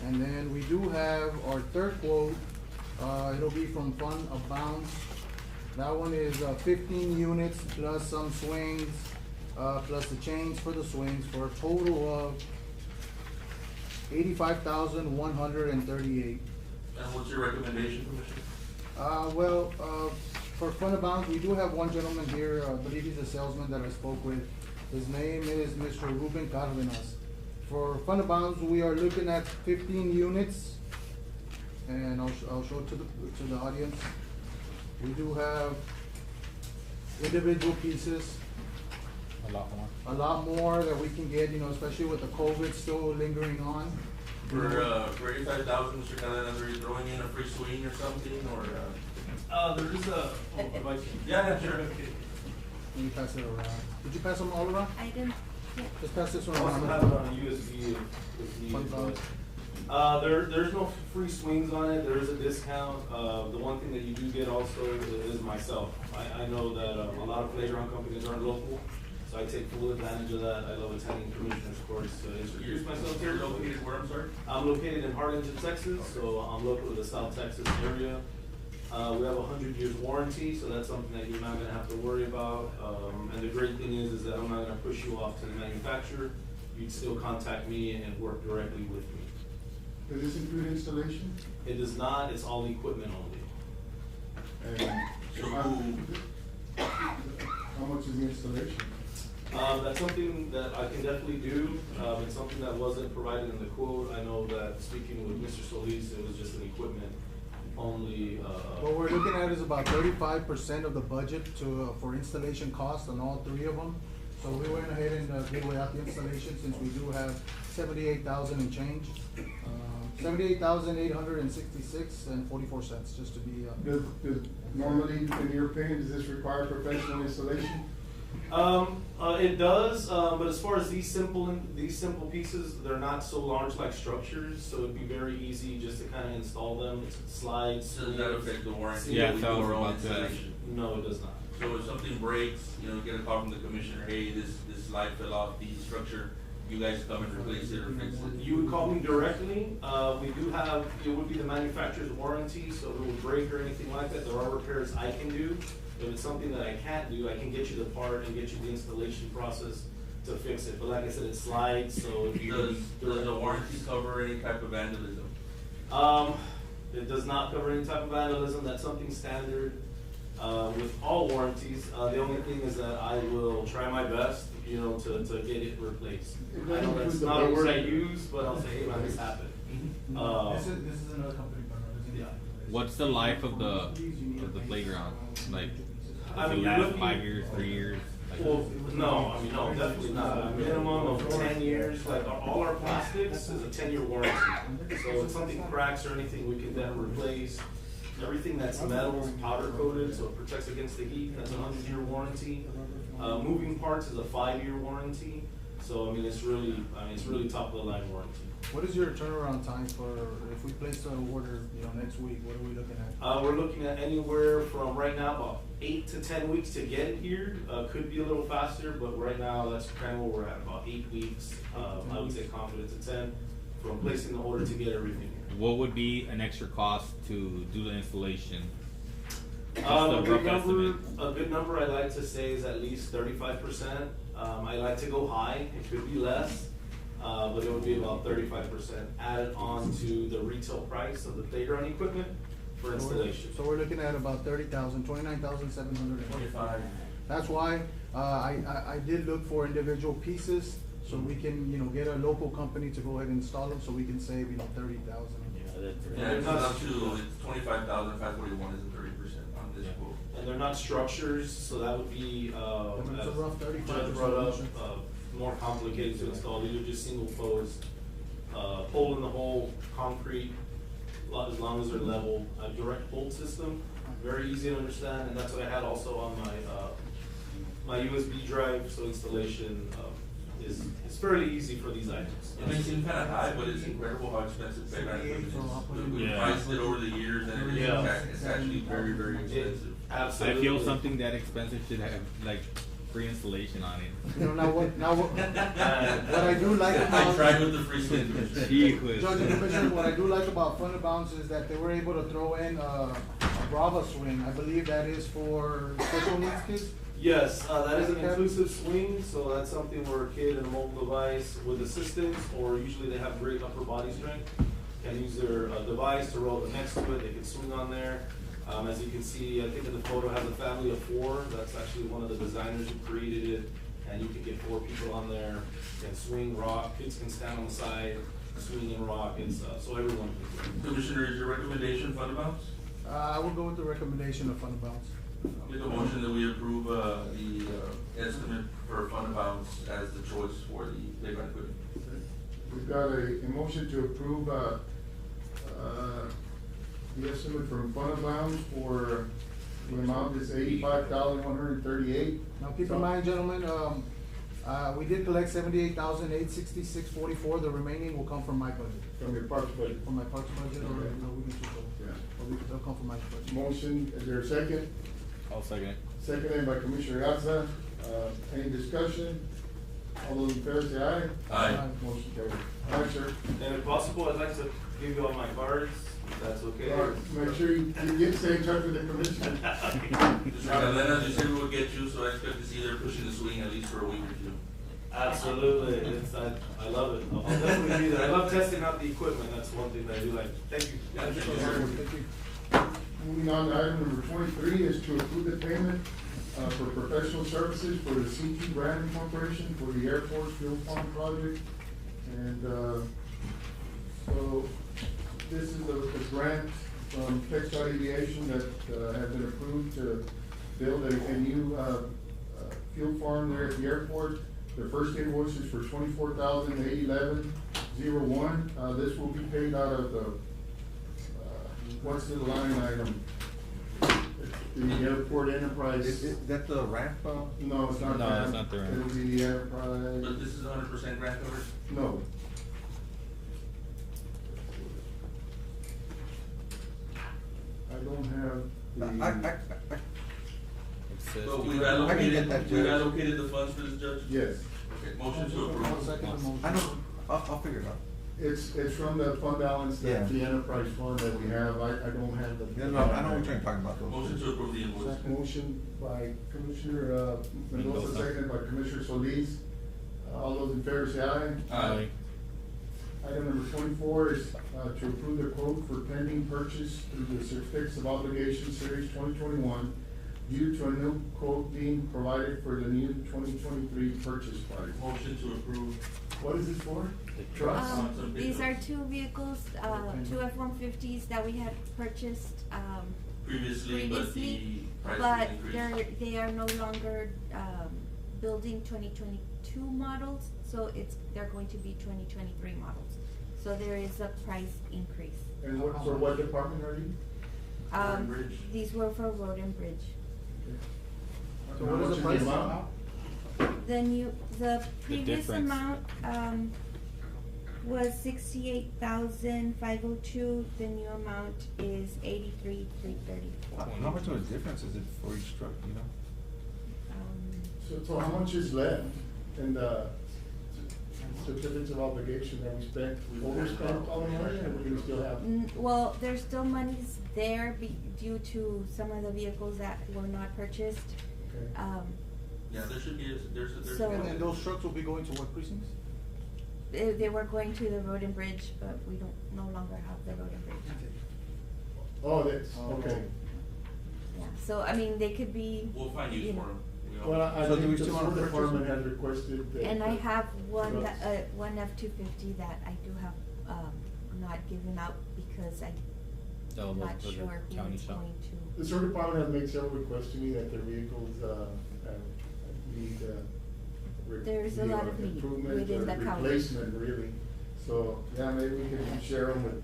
[SPEAKER 8] And then we do have our third quote. It'll be from Fund of Bounds. That one is 15 units plus some swings, plus the chains for the swings for a total of $85,138.
[SPEAKER 7] And what's your recommendation, Commissioner?
[SPEAKER 8] For Fund of Bounds, we do have one gentleman here, I believe he's a salesman that I spoke with. His name is Mr. Ruben Cardenas. For Fund of Bounds, we are looking at 15 units, and I'll show it to the audience. We do have individual pieces.
[SPEAKER 11] A lot more.
[SPEAKER 8] A lot more that we can get, especially with the COVID still lingering on.
[SPEAKER 7] For 85,000, Mr. Cardenas, are you throwing in a free swing or something, or?
[SPEAKER 15] There is a,
[SPEAKER 7] Yeah, sure.
[SPEAKER 8] Let me pass it around. Did you pass them all around?
[SPEAKER 14] I didn't. Yeah.
[SPEAKER 8] Just pass this one
[SPEAKER 15] I also
[SPEAKER 8] around.
[SPEAKER 15] have it on a USB if needed, but, there's no free swings on it, there is a discount. The one thing that you do get also is myself. I know that, a lot of playground companies aren't local, so I take full advantage of that. I love attending commissioners' courts to introduce myself here.
[SPEAKER 7] You're located where, I'm sorry?
[SPEAKER 15] I'm located in Harlingen, Texas, so I'm local to the South Texas area. We have a 100 years warranty, so that's something that you're not gonna have to worry about. And the great thing is that I'm not gonna push you off to the manufacturer. You'd still contact me and work directly with me.
[SPEAKER 4] Does this include installation?
[SPEAKER 15] It does not, it's all equipment only.
[SPEAKER 4] And
[SPEAKER 7] So
[SPEAKER 4] how much is the installation?
[SPEAKER 15] That's something that I can definitely do. It's something that wasn't provided in the quote. I know that speaking with Mr. Solis, it was just an equipment only,
[SPEAKER 8] What we're looking at is about 35% of the budget for installation costs on all 3 of them. So we went ahead and gave away out the installation since we do have 78,000 and change. 78,866 and 44 cents, just to be.
[SPEAKER 4] Does normally, in your opinion, does this require professional installation?
[SPEAKER 15] It does, but as far as these simple pieces, they're not so large like structures, so it'd be very easy just to kind of install them. It slides.
[SPEAKER 7] does that affect the warranty?
[SPEAKER 11] Yeah,
[SPEAKER 7] We
[SPEAKER 11] that
[SPEAKER 7] do
[SPEAKER 11] was
[SPEAKER 7] our own
[SPEAKER 11] about that.
[SPEAKER 7] installation?
[SPEAKER 15] No, it does not.
[SPEAKER 7] So if something breaks, get a call from the commissioner, hey, this slide fell off the structure, you guys come and replace it or fix it?
[SPEAKER 15] You would call me directly. We do have, it would be the manufacturer's warranty, so if it would break or anything like that, there are repairs I can do. If it's something that I can't do, I can get you the part and get you the installation process to fix it. But like I said, it slides, so if you.
[SPEAKER 7] Does the warranty cover any type of vandalism?
[SPEAKER 15] It does not cover any type of vandalism. That's something standard with all warranties. The only thing is that I will try my best, to get it replaced. I know that's not a word I use, but I'll say, hey man, this happened.
[SPEAKER 8] This is another company.
[SPEAKER 15] Yeah.
[SPEAKER 11] What's the life of the playground? Like,
[SPEAKER 15] I
[SPEAKER 11] does it
[SPEAKER 15] mean,
[SPEAKER 11] last
[SPEAKER 15] you're looking-
[SPEAKER 11] 5 years, 3 years?
[SPEAKER 15] Well, no, I mean, no, definitely not. A minimum of 10 years, like all our plastics is a 10-year warranty. So if something cracks or anything, we can then replace. Everything that's metal is powder coated, so it protects against the heat, that's a 100-year warranty. Moving parts is a 5-year warranty. So, I mean, it's really top of the line warranty.
[SPEAKER 8] What is your turnaround time for, if we place an order, next week, what are we looking at?
[SPEAKER 15] We're looking at anywhere from right now about 8 to 10 weeks to get it here. Could be a little faster, but right now that's kind of where we're at, about 8 weeks. I would say confidence at 10 from placing the order to get everything here.
[SPEAKER 11] What would be an extra cost to do the installation?
[SPEAKER 15] A good number I'd like to say is at least 35%. I like to go high, it could be less, but it would be about 35% added on to the retail price of the playground equipment for installation.
[SPEAKER 8] So we're looking at about 30,000, 29,725. That's why I did look for individual pieces, so we can, get a local company to go ahead and install them, so we can save, 30,000.
[SPEAKER 7] Yeah, it's up to, it's 25,541 isn't 30% on this quote.
[SPEAKER 15] And they're not structures, so that would be,
[SPEAKER 8] It's a rough 35%
[SPEAKER 15] Judge brought up, more complicated to install. These are just single posts, hole in the hole, concrete, as long as they're level. A direct bolt system, very easy to understand, and that's what I had also on my USB drive, so installation is fairly easy for these items.
[SPEAKER 7] It may seem kind of high, but it's incredible how expensive playground equipment is. We've priced it over the years, and it's actually very, very expensive.
[SPEAKER 15] Absolutely.
[SPEAKER 11] I feel something that expensive should have like free installation on it.
[SPEAKER 8] What I do like about.
[SPEAKER 7] I tried with the free stickers.
[SPEAKER 8] Judge and Commissioner, what I do like about Fun to Bounce is that they were able to throw in a Brava swing. I believe that is for special needs kids.
[SPEAKER 15] Yes, that is an inclusive swing, so that's something where a kid in a mobile device with assistance, or usually they have great upper body strength, can use their device to roll it next to it, they can swing on there. As you can see, I think in the photo has a family of 4, that's actually one of the designers who created it, and you can get 4 people on there, can swing, rock, kids can stand on the side, swing and rock, so everyone can do it.
[SPEAKER 7] Commissioner, is your recommendation Fun to Bounce?
[SPEAKER 8] I will go with the recommendation of Fun to Bounce.
[SPEAKER 7] I'll make a motion that we approve the estimate for Fun to Bounce as the choice for the playground equipment.
[SPEAKER 2] We've got a motion to approve the estimate from Fun to Bounce for the amount is $85,138.
[SPEAKER 8] Now keep in mind, gentlemen, we did collect $78,866.44. The remaining will come from my budget.
[SPEAKER 2] From your parks budget?
[SPEAKER 8] From my parks budget, or we can switch over.
[SPEAKER 2] Yeah.
[SPEAKER 8] They'll come from my budget.
[SPEAKER 2] Motion, is there a second?
[SPEAKER 11] I'll second it.
[SPEAKER 2] Seconded by Commissioner Gatsa. Any discussion? All those in favor say aye.
[SPEAKER 7] Aye.
[SPEAKER 2] Motion carried. All right, sir.
[SPEAKER 15] And if possible, I'd like to give you all my cards, if that's okay.
[SPEAKER 2] All right, make sure you stay in touch with the commissioner.
[SPEAKER 7] Elena, you said we would get you, so I expect to see they're pushing the swing at least for a week or 2.
[SPEAKER 15] Absolutely, I love it. I'll definitely be there. I love testing out the equipment, that's one thing that I do like. Thank you.
[SPEAKER 2] Thank you. Moving on to item number 23 is to approve the payment for professional services for the CT Brand Corporation for the Air Force Fuel Farm Project. And so this is a grant from Textile Aviation that has been approved to build a new fuel farm there at the airport. The first invoice is for $24,811.01. This will be paid out of the what's the line item? The airport enterprise.
[SPEAKER 1] Is that the ramp?
[SPEAKER 2] No, it's not.
[SPEAKER 11] No, it's not the ramp.
[SPEAKER 2] It'll be the enterprise.
[SPEAKER 7] But this is 100% grant coverage?
[SPEAKER 2] No. I don't have the.
[SPEAKER 7] But we've
[SPEAKER 1] I can get that,
[SPEAKER 7] allocated,
[SPEAKER 1] Judge.
[SPEAKER 7] the funds for this, Judge?
[SPEAKER 2] Yes.
[SPEAKER 7] Okay, motion to approve.
[SPEAKER 8] I'll second the motion.
[SPEAKER 1] I know, I'll figure it out.
[SPEAKER 2] It's from the fund balance,
[SPEAKER 1] Yeah.
[SPEAKER 2] the enterprise fund that we have. I don't have the.
[SPEAKER 1] Yeah, no, I know what you're talking about though.
[SPEAKER 7] Motion to approve the invoice.
[SPEAKER 2] Motion by Commissioner Mendoza, seconded by Commissioner Solis. All those in favor say aye.
[SPEAKER 7] Aye.
[SPEAKER 2] Item number 24 is to approve the quote for pending purchase through the Certificates of Obligation Series 2021 due to a new quote being provided for the new 2023 purchase price.
[SPEAKER 7] Motion to approve.
[SPEAKER 2] What is this for?
[SPEAKER 7] Trucks.
[SPEAKER 14] These are 2 vehicles, 2 F-150s that we had purchased,
[SPEAKER 7] Previously, but the price
[SPEAKER 14] but
[SPEAKER 7] has increased.
[SPEAKER 14] they are no longer, building 2022 models, so they're going to be 2023 models. So there is a price increase.
[SPEAKER 4] And for what department are you? Road and Bridge?
[SPEAKER 14] These were for road and bridge.
[SPEAKER 8] So what is the price?
[SPEAKER 14] The previous
[SPEAKER 11] difference.
[SPEAKER 14] amount, was 68,502, the new amount is 83,334.
[SPEAKER 1] How much of a difference is it for each truck, you know?
[SPEAKER 4] So how much is left in the certificates of obligation that we spent? We overspent all the money, or we still have?
[SPEAKER 14] Well, there's still monies there due to some of the vehicles that were not purchased.
[SPEAKER 4] Okay.
[SPEAKER 7] Yeah, there should be, there's.
[SPEAKER 14] So-
[SPEAKER 8] And those trucks will be going to what precincts?
[SPEAKER 14] They were going to the road and bridge, but we don't no longer have the road and bridge.
[SPEAKER 4] Oh, that's, okay.
[SPEAKER 14] Yeah, so I mean, they could be.
[SPEAKER 7] We'll find use
[SPEAKER 14] you
[SPEAKER 7] for
[SPEAKER 14] know.
[SPEAKER 7] them.
[SPEAKER 4] Well, I
[SPEAKER 1] So do we
[SPEAKER 4] think the
[SPEAKER 1] still wanna
[SPEAKER 4] sewer
[SPEAKER 1] purchase
[SPEAKER 4] department
[SPEAKER 1] them?
[SPEAKER 4] has requested that.
[SPEAKER 14] And I have one,
[SPEAKER 4] trucks.
[SPEAKER 14] one F-250 that I do have, not given out because I'm not
[SPEAKER 11] those are
[SPEAKER 14] sure who
[SPEAKER 11] county
[SPEAKER 14] is
[SPEAKER 11] shop.
[SPEAKER 14] going to.
[SPEAKER 4] The sewer department has made several requests to me that their vehicles, need,
[SPEAKER 14] There's a lot of need
[SPEAKER 4] improvement
[SPEAKER 14] within
[SPEAKER 4] or
[SPEAKER 14] the county.
[SPEAKER 4] replacement, really. So, yeah, maybe we can share them with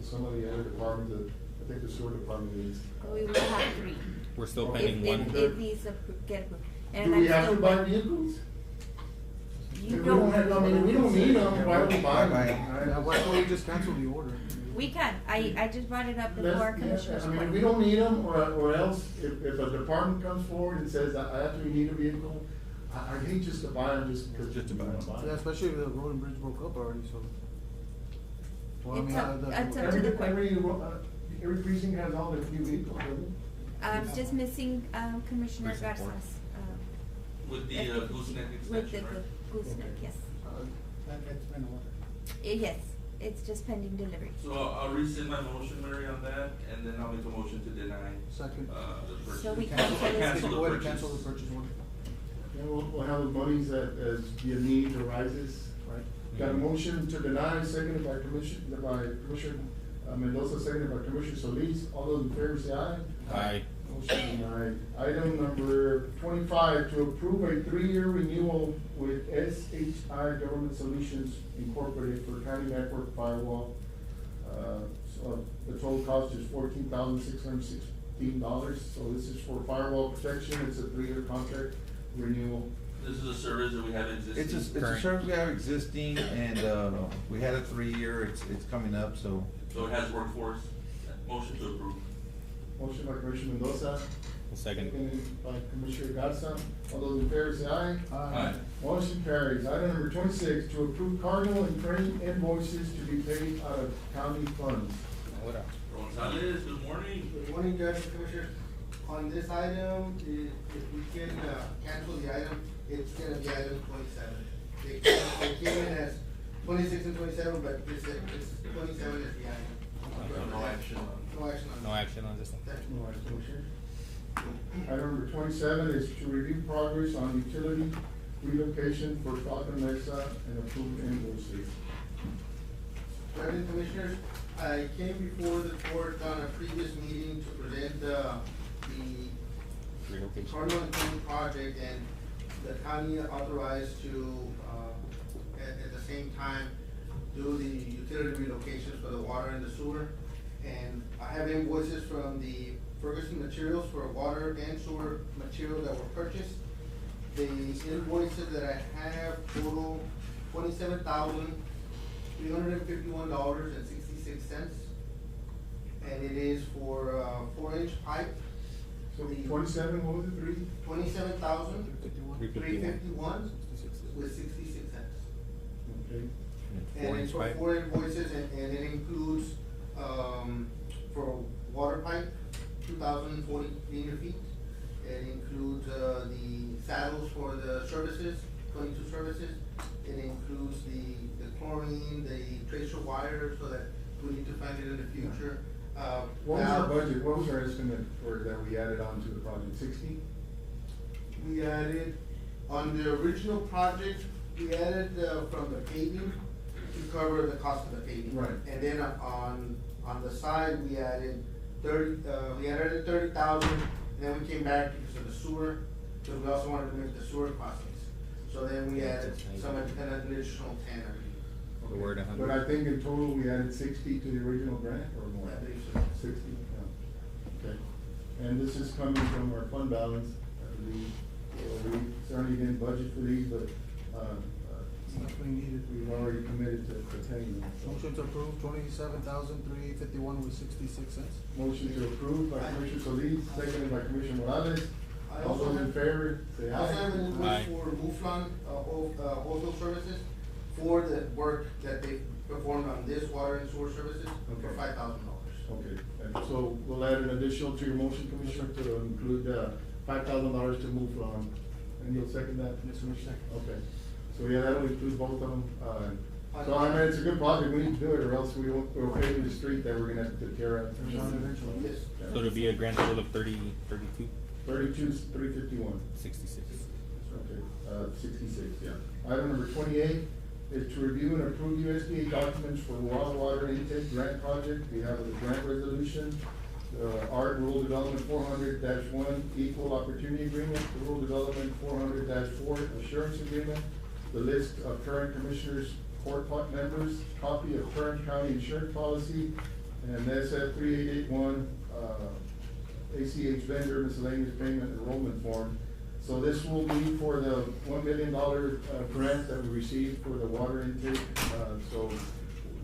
[SPEAKER 4] some of the other departments that I think the sewer department needs.
[SPEAKER 14] We will have 3.
[SPEAKER 11] We're still
[SPEAKER 14] If-
[SPEAKER 11] pending one.
[SPEAKER 14] If these get approved. And
[SPEAKER 4] Do we
[SPEAKER 14] I'm
[SPEAKER 4] have to
[SPEAKER 14] still
[SPEAKER 4] buy
[SPEAKER 14] wait-
[SPEAKER 4] vehicles?
[SPEAKER 14] You
[SPEAKER 4] If we don't have, I mean, we don't need them, why would we buy them?
[SPEAKER 8] Yeah, why don't we just cancel the order?
[SPEAKER 14] We can, I just brought it up before
[SPEAKER 4] Let's-
[SPEAKER 14] Commissioner's
[SPEAKER 4] I mean,
[SPEAKER 14] Court.
[SPEAKER 4] if we don't need them, or else, if a department comes forward and says, I actually need a vehicle, I hate just to buy them just because.
[SPEAKER 1] Just to buy them.
[SPEAKER 8] Yeah, especially if the road and bridge broke up already, so. Well, I
[SPEAKER 14] It's
[SPEAKER 8] mean,
[SPEAKER 14] up-
[SPEAKER 8] the-
[SPEAKER 14] it's up to the court.
[SPEAKER 4] Every precinct has all their few vehicles, doesn't it?
[SPEAKER 14] Just missing, Commissioner
[SPEAKER 11] Precinct four.
[SPEAKER 14] Garza's,
[SPEAKER 7] With the gooseneck
[SPEAKER 14] with the
[SPEAKER 7] extension, right?
[SPEAKER 14] gooseneck, yes.
[SPEAKER 9] That's been ordered.
[SPEAKER 14] Yes, it's just pending delivery.
[SPEAKER 7] So I'll rescind my motion, Mary, on that, and then I'll make a motion to deny,
[SPEAKER 8] Second.
[SPEAKER 7] the purchase.
[SPEAKER 14] So we
[SPEAKER 8] Cancel
[SPEAKER 14] cancel this.
[SPEAKER 7] Cancel the
[SPEAKER 8] Go ahead and
[SPEAKER 7] purchase.
[SPEAKER 8] cancel the purchase order.
[SPEAKER 4] Yeah, we'll have the monies as the need arises, right? Got a motion to deny, seconded by Commissioner Mendoza, seconded by Commissioner Solis. All those in favor say aye.
[SPEAKER 11] Aye.
[SPEAKER 4] Motion denied. Item number 25, to approve a 3-year renewal with SHI Government Solutions Incorporated for County Network Firewall. So the total cost is $14,616. So this is for firewall protection. It's a 3-year contract renewal.
[SPEAKER 7] This is a service that we have existing.
[SPEAKER 1] It's a
[SPEAKER 11] Current.
[SPEAKER 1] service we have existing, and, we had a 3-year, it's coming up, so.
[SPEAKER 7] So it has workforce. Motion to approve.
[SPEAKER 4] Motion by Commissioner Mendoza.
[SPEAKER 11] Second.
[SPEAKER 4] Seconded by Commissioner Garza. All those in favor say aye.
[SPEAKER 7] Aye.
[SPEAKER 4] Motion carries. Item number 26, to approve cargo and training invoices to be paid out of county funds.
[SPEAKER 7] Gonzalez, good morning.
[SPEAKER 16] Good morning, Judge and Commissioners. On this item, if we can cancel the item, it's gonna be item 27. They came in as 26 and 27, but it's 27 is the item.
[SPEAKER 7] No action on.
[SPEAKER 16] No action on.
[SPEAKER 11] No action on this one.
[SPEAKER 16] Thank you.
[SPEAKER 4] No action, Commissioner. Item number 27 is to review progress on utility relocation for Falcon Mesa and approve invoices.
[SPEAKER 16] Judge and Commissioners, I came before the court on a previous meeting to present the
[SPEAKER 11] Relocation.
[SPEAKER 16] Cardinal and King project, and the county authorized to, at the same time, do the utility relocations for the water and the sewer. And I have invoices from the Ferguson Materials for water and sewer materials that were purchased. The invoices that I have total $27,351.66. And it is for 4-inch pipe.
[SPEAKER 4] So 27, what was it, 3?
[SPEAKER 16] 27,351 with 66 cents.
[SPEAKER 4] Okay.
[SPEAKER 16] And it's for 4 invoices, and it includes, for water pipe, 2,040 linear feet. It includes, the saddles for the services, 22 services. It includes the chlorine, the tracer wire, so that we need to find it in the future.
[SPEAKER 4] What was our
[SPEAKER 16] valves.
[SPEAKER 4] budget, what was our estimate for, that we added on to the project, 60?
[SPEAKER 16] We added, on the original project, we added, from the paving to cover the cost of the paving.
[SPEAKER 4] Right.
[SPEAKER 16] And then on the side, we added 30,000, and then we came back because of the sewer, because we also wanted to make the sewer crossings. So then we added an additional 10, I believe.
[SPEAKER 11] The word 100.
[SPEAKER 2] But I think in total, we added 60 to the original grant or more?
[SPEAKER 16] I believe so.
[SPEAKER 2] 60, yeah. Okay. And this is coming from our fund balance. We certainly didn't budget for these, but,
[SPEAKER 8] It's not being needed.
[SPEAKER 2] we've already committed to paying them. So-
[SPEAKER 8] Motion to approve 27,351 with 66 cents.
[SPEAKER 2] Motion to approve by Commissioner Solis, seconded by Commissioner Morales.
[SPEAKER 16] I
[SPEAKER 2] All
[SPEAKER 16] also
[SPEAKER 2] those in
[SPEAKER 16] have-
[SPEAKER 2] favor, say
[SPEAKER 16] I also have an
[SPEAKER 2] aye.
[SPEAKER 16] invoice for Muflon, wholesale services for the work that they performed on this water and sewer services for
[SPEAKER 2] Okay.
[SPEAKER 16] $5,000.
[SPEAKER 2] Okay, and so we'll add an additional to your motion, Commissioner, to include, $5,000 to move on. And you'll second that?
[SPEAKER 8] Yes, Commissioner.
[SPEAKER 2] Okay, so yeah, that'll include both of them, so I mean, it's a good project, we need to do it, or else we'll pave the street that we're gonna have to tear out.
[SPEAKER 16] Yes.
[SPEAKER 11] So it'll be a grand total of 32,
[SPEAKER 2] 351.
[SPEAKER 11] 66.
[SPEAKER 2] Okay, 66, yeah. Item number 28 is to review and approve USDA documents for water intake grant project. We have the grant resolution, ART Rural Development 400-1 Equal Opportunity Agreement, the Rural Development 400-4 Assurance Agreement, the list of current commissioners, court members, copy of current county insurance policy, and SF 3881, ACH vendor miscellaneous payment enrollment form. So this will be for the $1 million grant that we received for the water intake. So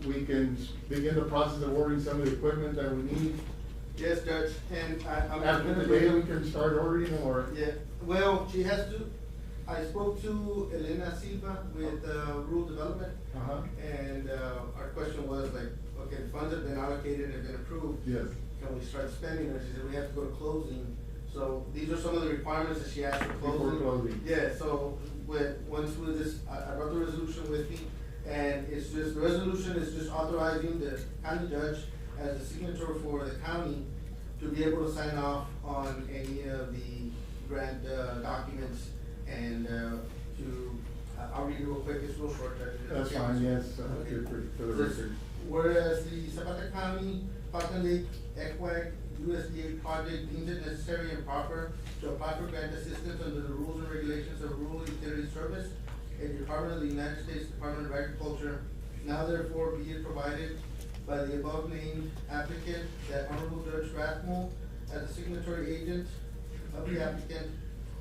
[SPEAKER 2] we can begin the process of ordering some of the equipment that we need.
[SPEAKER 16] Yes, Judge, and I'm.
[SPEAKER 2] After today, we can start ordering or?
[SPEAKER 16] Yeah, well, she has to, I spoke to Elena Silva with, Rural Development.
[SPEAKER 2] Uh-huh.
[SPEAKER 16] And, our question was like, okay, the funds have been allocated, have been approved.
[SPEAKER 2] Yes.
[SPEAKER 16] Can we start spending? And she said, we have to go to closing. So these are some of the requirements that she asked for closing.
[SPEAKER 2] Before closing.
[SPEAKER 16] Yeah, so once with this, I brought the resolution with me, and it's just, the resolution is just authorizing the county judge as a signature for the county to be able to sign off on any of the grant, documents and, I'll read it real quick, it's real short.
[SPEAKER 2] That's fine, yes,
[SPEAKER 16] Okay.
[SPEAKER 2] for the record.
[SPEAKER 16] Whereas the Zapata County, Falcon Lake, ECWAC, USDA project deems it necessary and proper to apply for grant assistance under the rules and regulations of Rural Utility Service and Department of the United States Department of Agriculture. Now therefore be it provided by the above named applicant that Honorable Judge Rathmel as the signatory agent of the applicant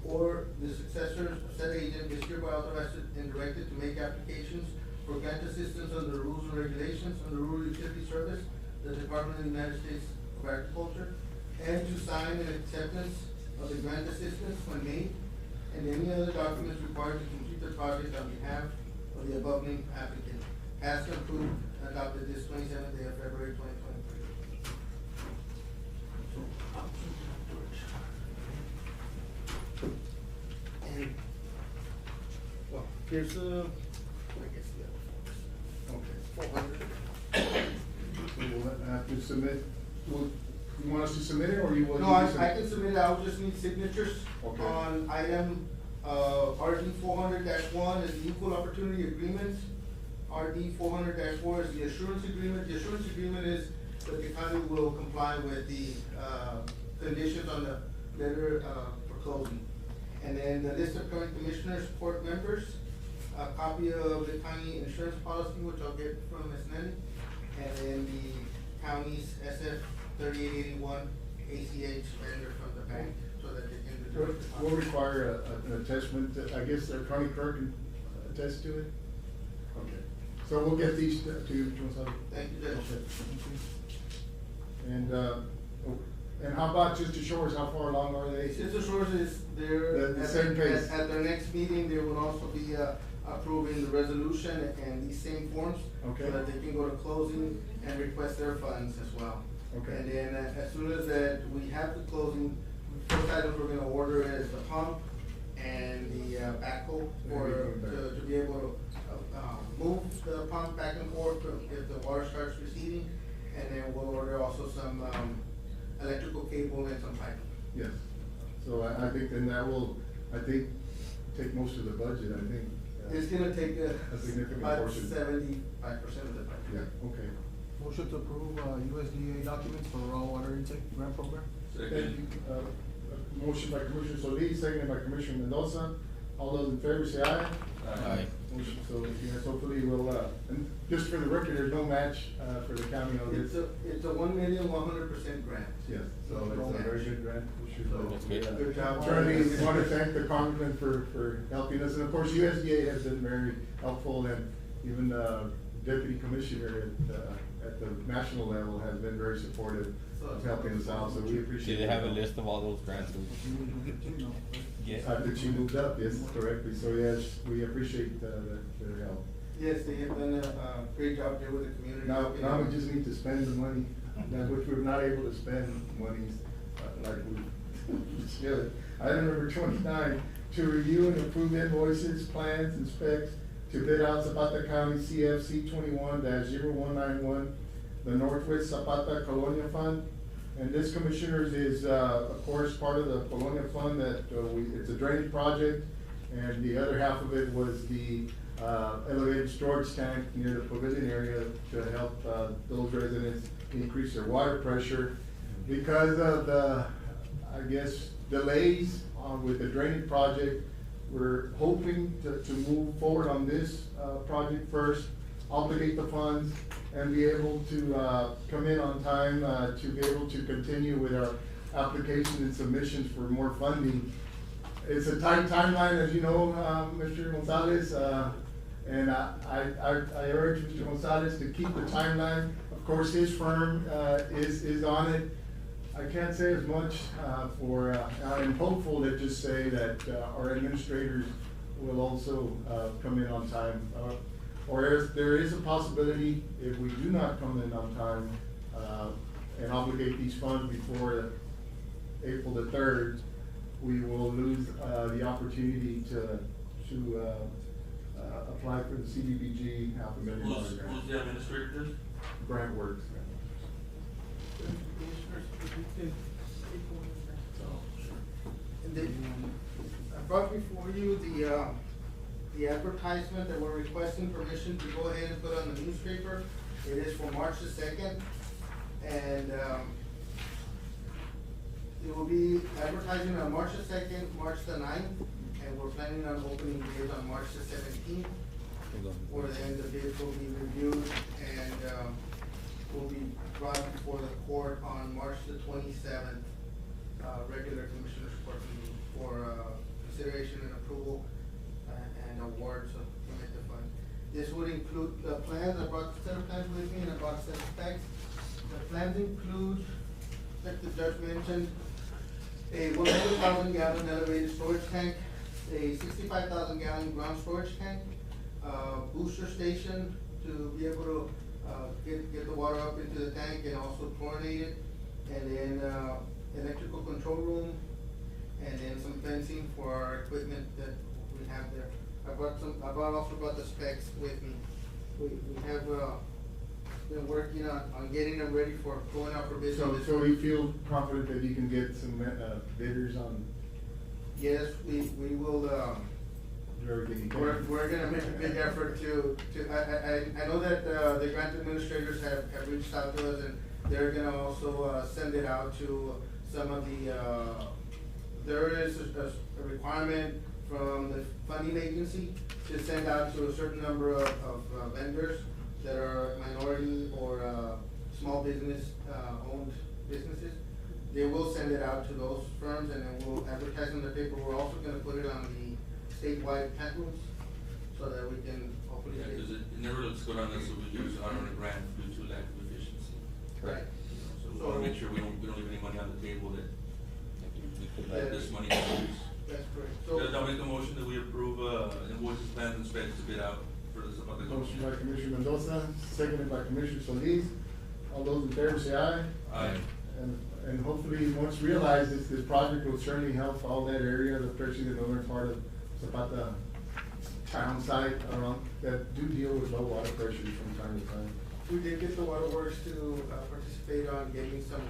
[SPEAKER 16] or the successor of said agent is hereby authorized and directed to make applications for grant assistance under the rules and regulations of the Rural Utility Service, the Department of the United States of Agriculture, and to sign an acceptance of the grant assistance when made, and any other documents required to complete the project on behalf of the above named applicant. Passed and approved, adopted this 27th day of February 2023. And, well, here's the, I guess the other forms.
[SPEAKER 2] Okay. So we'll have to submit, you want us to submit it, or you want?
[SPEAKER 16] No, I can submit it, I'll just need signatures
[SPEAKER 2] Okay.
[SPEAKER 16] on item, RD 400-1 is the equal opportunity agreement. RD 400-4 is the assurance agreement. The assurance agreement is that the county will comply with the, conditions on the letter, for closing. And then the list of current commissioners, court members, a copy of the county insurance policy, which I'll get from Ms. Nelly, and then the county's SF 3881 ACH vendor from the bank, so that they can do.
[SPEAKER 2] We'll require an attachment, I guess the county clerk can attest to it? Okay, so we'll get these to you, Gonzalo.
[SPEAKER 16] Thank you, Judge.
[SPEAKER 2] Okay. And how about just to show us how far along are they?
[SPEAKER 16] Sister Shores is there.
[SPEAKER 2] The same pace.
[SPEAKER 16] At their next meeting, they will also be, approving the resolution and these same forms.
[SPEAKER 2] Okay.
[SPEAKER 16] So that they can go to closing and request their funds as well.
[SPEAKER 2] Okay.
[SPEAKER 16] And then as soon as that we have the closing, first items we're gonna order is the pump and the backhoe to be able to, move the pump back and forth if the water starts receding. And then we'll order also some, electrical cable and some pipe.
[SPEAKER 2] Yes, so I think then that will, take most of the budget, I think.
[SPEAKER 16] It's gonna take
[SPEAKER 2] A significant
[SPEAKER 16] about
[SPEAKER 2] portion.
[SPEAKER 16] 75% of the budget.
[SPEAKER 2] Yeah, okay.
[SPEAKER 8] Motion to approve, USDA documents for raw water intake grant program.
[SPEAKER 2] Thank you. Motion by Commissioner Solis, seconded by Commissioner Mendoza. All those in favor say aye.
[SPEAKER 7] Aye.
[SPEAKER 2] Motion, so, yes, hopefully we'll, and just for the record, there's no match, for the county on this.
[SPEAKER 16] It's a 1,100% grant.
[SPEAKER 2] Yes, so it's a very good grant. We should,
[SPEAKER 7] That's good.
[SPEAKER 16] Good job.
[SPEAKER 2] Charlie, we want to thank the congressman for helping us, and of course, USDA has been very helpful, and even Deputy Commissioner at the national level has been very supportive of helping us out, so we appreciate it.
[SPEAKER 11] Do they have a list of all those grants? Yes.
[SPEAKER 2] That she moved up, yes, correctly, so yes, we appreciate their help.
[SPEAKER 16] Yes, they have done a great job there with the community.
[SPEAKER 2] Now we just need to spend the money, which we're not able to spend monies like we should. Item number 29, to review and approve invoices, plans, and specs to bid out Zapata County CFC 21-0191, the Northwest Zapata Colonia Fund. And this, commissioners, is, of course, part of the Colonia Fund that it's a drainage project, and the other half of it was the elevated storage tank near the pavilion area to help those residents increase their water pressure. Because of the, I guess, delays with the drainage project, we're hoping to move forward on this project first, obligate the funds, and be able to come in on time to be able to continue with our applications and submissions for more funding. It's a tight timeline, as you know, Mr. Gonzalez, and I urge Mr. Gonzalez to keep the timeline. Of course, his firm is on it. I can't say as much I'm hopeful to just say that our administrators will also come in on time. Or if there is a possibility, if we do not come in on time and obligate these funds before April the 3rd, we will lose the opportunity to apply for the CDBG $500,000 grant.
[SPEAKER 7] Who's the administrator?
[SPEAKER 2] Grant Works.
[SPEAKER 16] And then, I brought before you the advertisement that we're requesting permission to go ahead and put on the newspaper. It is for March the 2nd, and it will be advertising on March the 2nd, March the 9th, and we're planning on opening bids on March the 17th, where then the bids will be reviewed and will be brought before the court on March the 27th, regular commissioners court meeting for consideration and approval and award to commit the fund. This would include the plans. I brought a set of plans with me and I brought a set of specs. The plans include, like the judge mentioned, a 100,000 gallon elevated storage tank, a 65,000 gallon ground storage tank, booster station to be able to get the water up into the tank and also chlorinate it, and then electrical control room, and then some fencing for our equipment that we have there. I also brought the specs with me. We have been working on getting them ready for going out for business.
[SPEAKER 2] So you feel confident that you can get some bidders on?
[SPEAKER 16] Yes, we will. We're gonna make a big effort I know that the grant administrators have reached out to us, and they're gonna also send it out to some of the, there is a requirement from the funding agency to send out to a certain number of vendors that are minority or small business owned businesses. They will send it out to those firms, and then we'll advertise in the paper. We're also gonna put it on the statewide plant rooms, so that we can hopefully.
[SPEAKER 7] Yeah, because it never looks good on us if we use out on a grant due to lack of efficiency.
[SPEAKER 16] Right.
[SPEAKER 7] So we wanna make sure we don't leave any money on the table that this money is used.
[SPEAKER 16] That's correct. So,
[SPEAKER 7] I'll make a motion that we approve, invoices, plans, and specs to bid out for the Zapata.
[SPEAKER 2] Motion by Commissioner Mendoza, seconded by Commissioner Solis. All those in favor say aye.
[SPEAKER 7] Aye.
[SPEAKER 2] And hopefully, once realized, this project will certainly help all that area, especially the northern part of Zapata town site around, that do deal with low water pressures from time to time.
[SPEAKER 16] we did get the waterworks to participate on getting some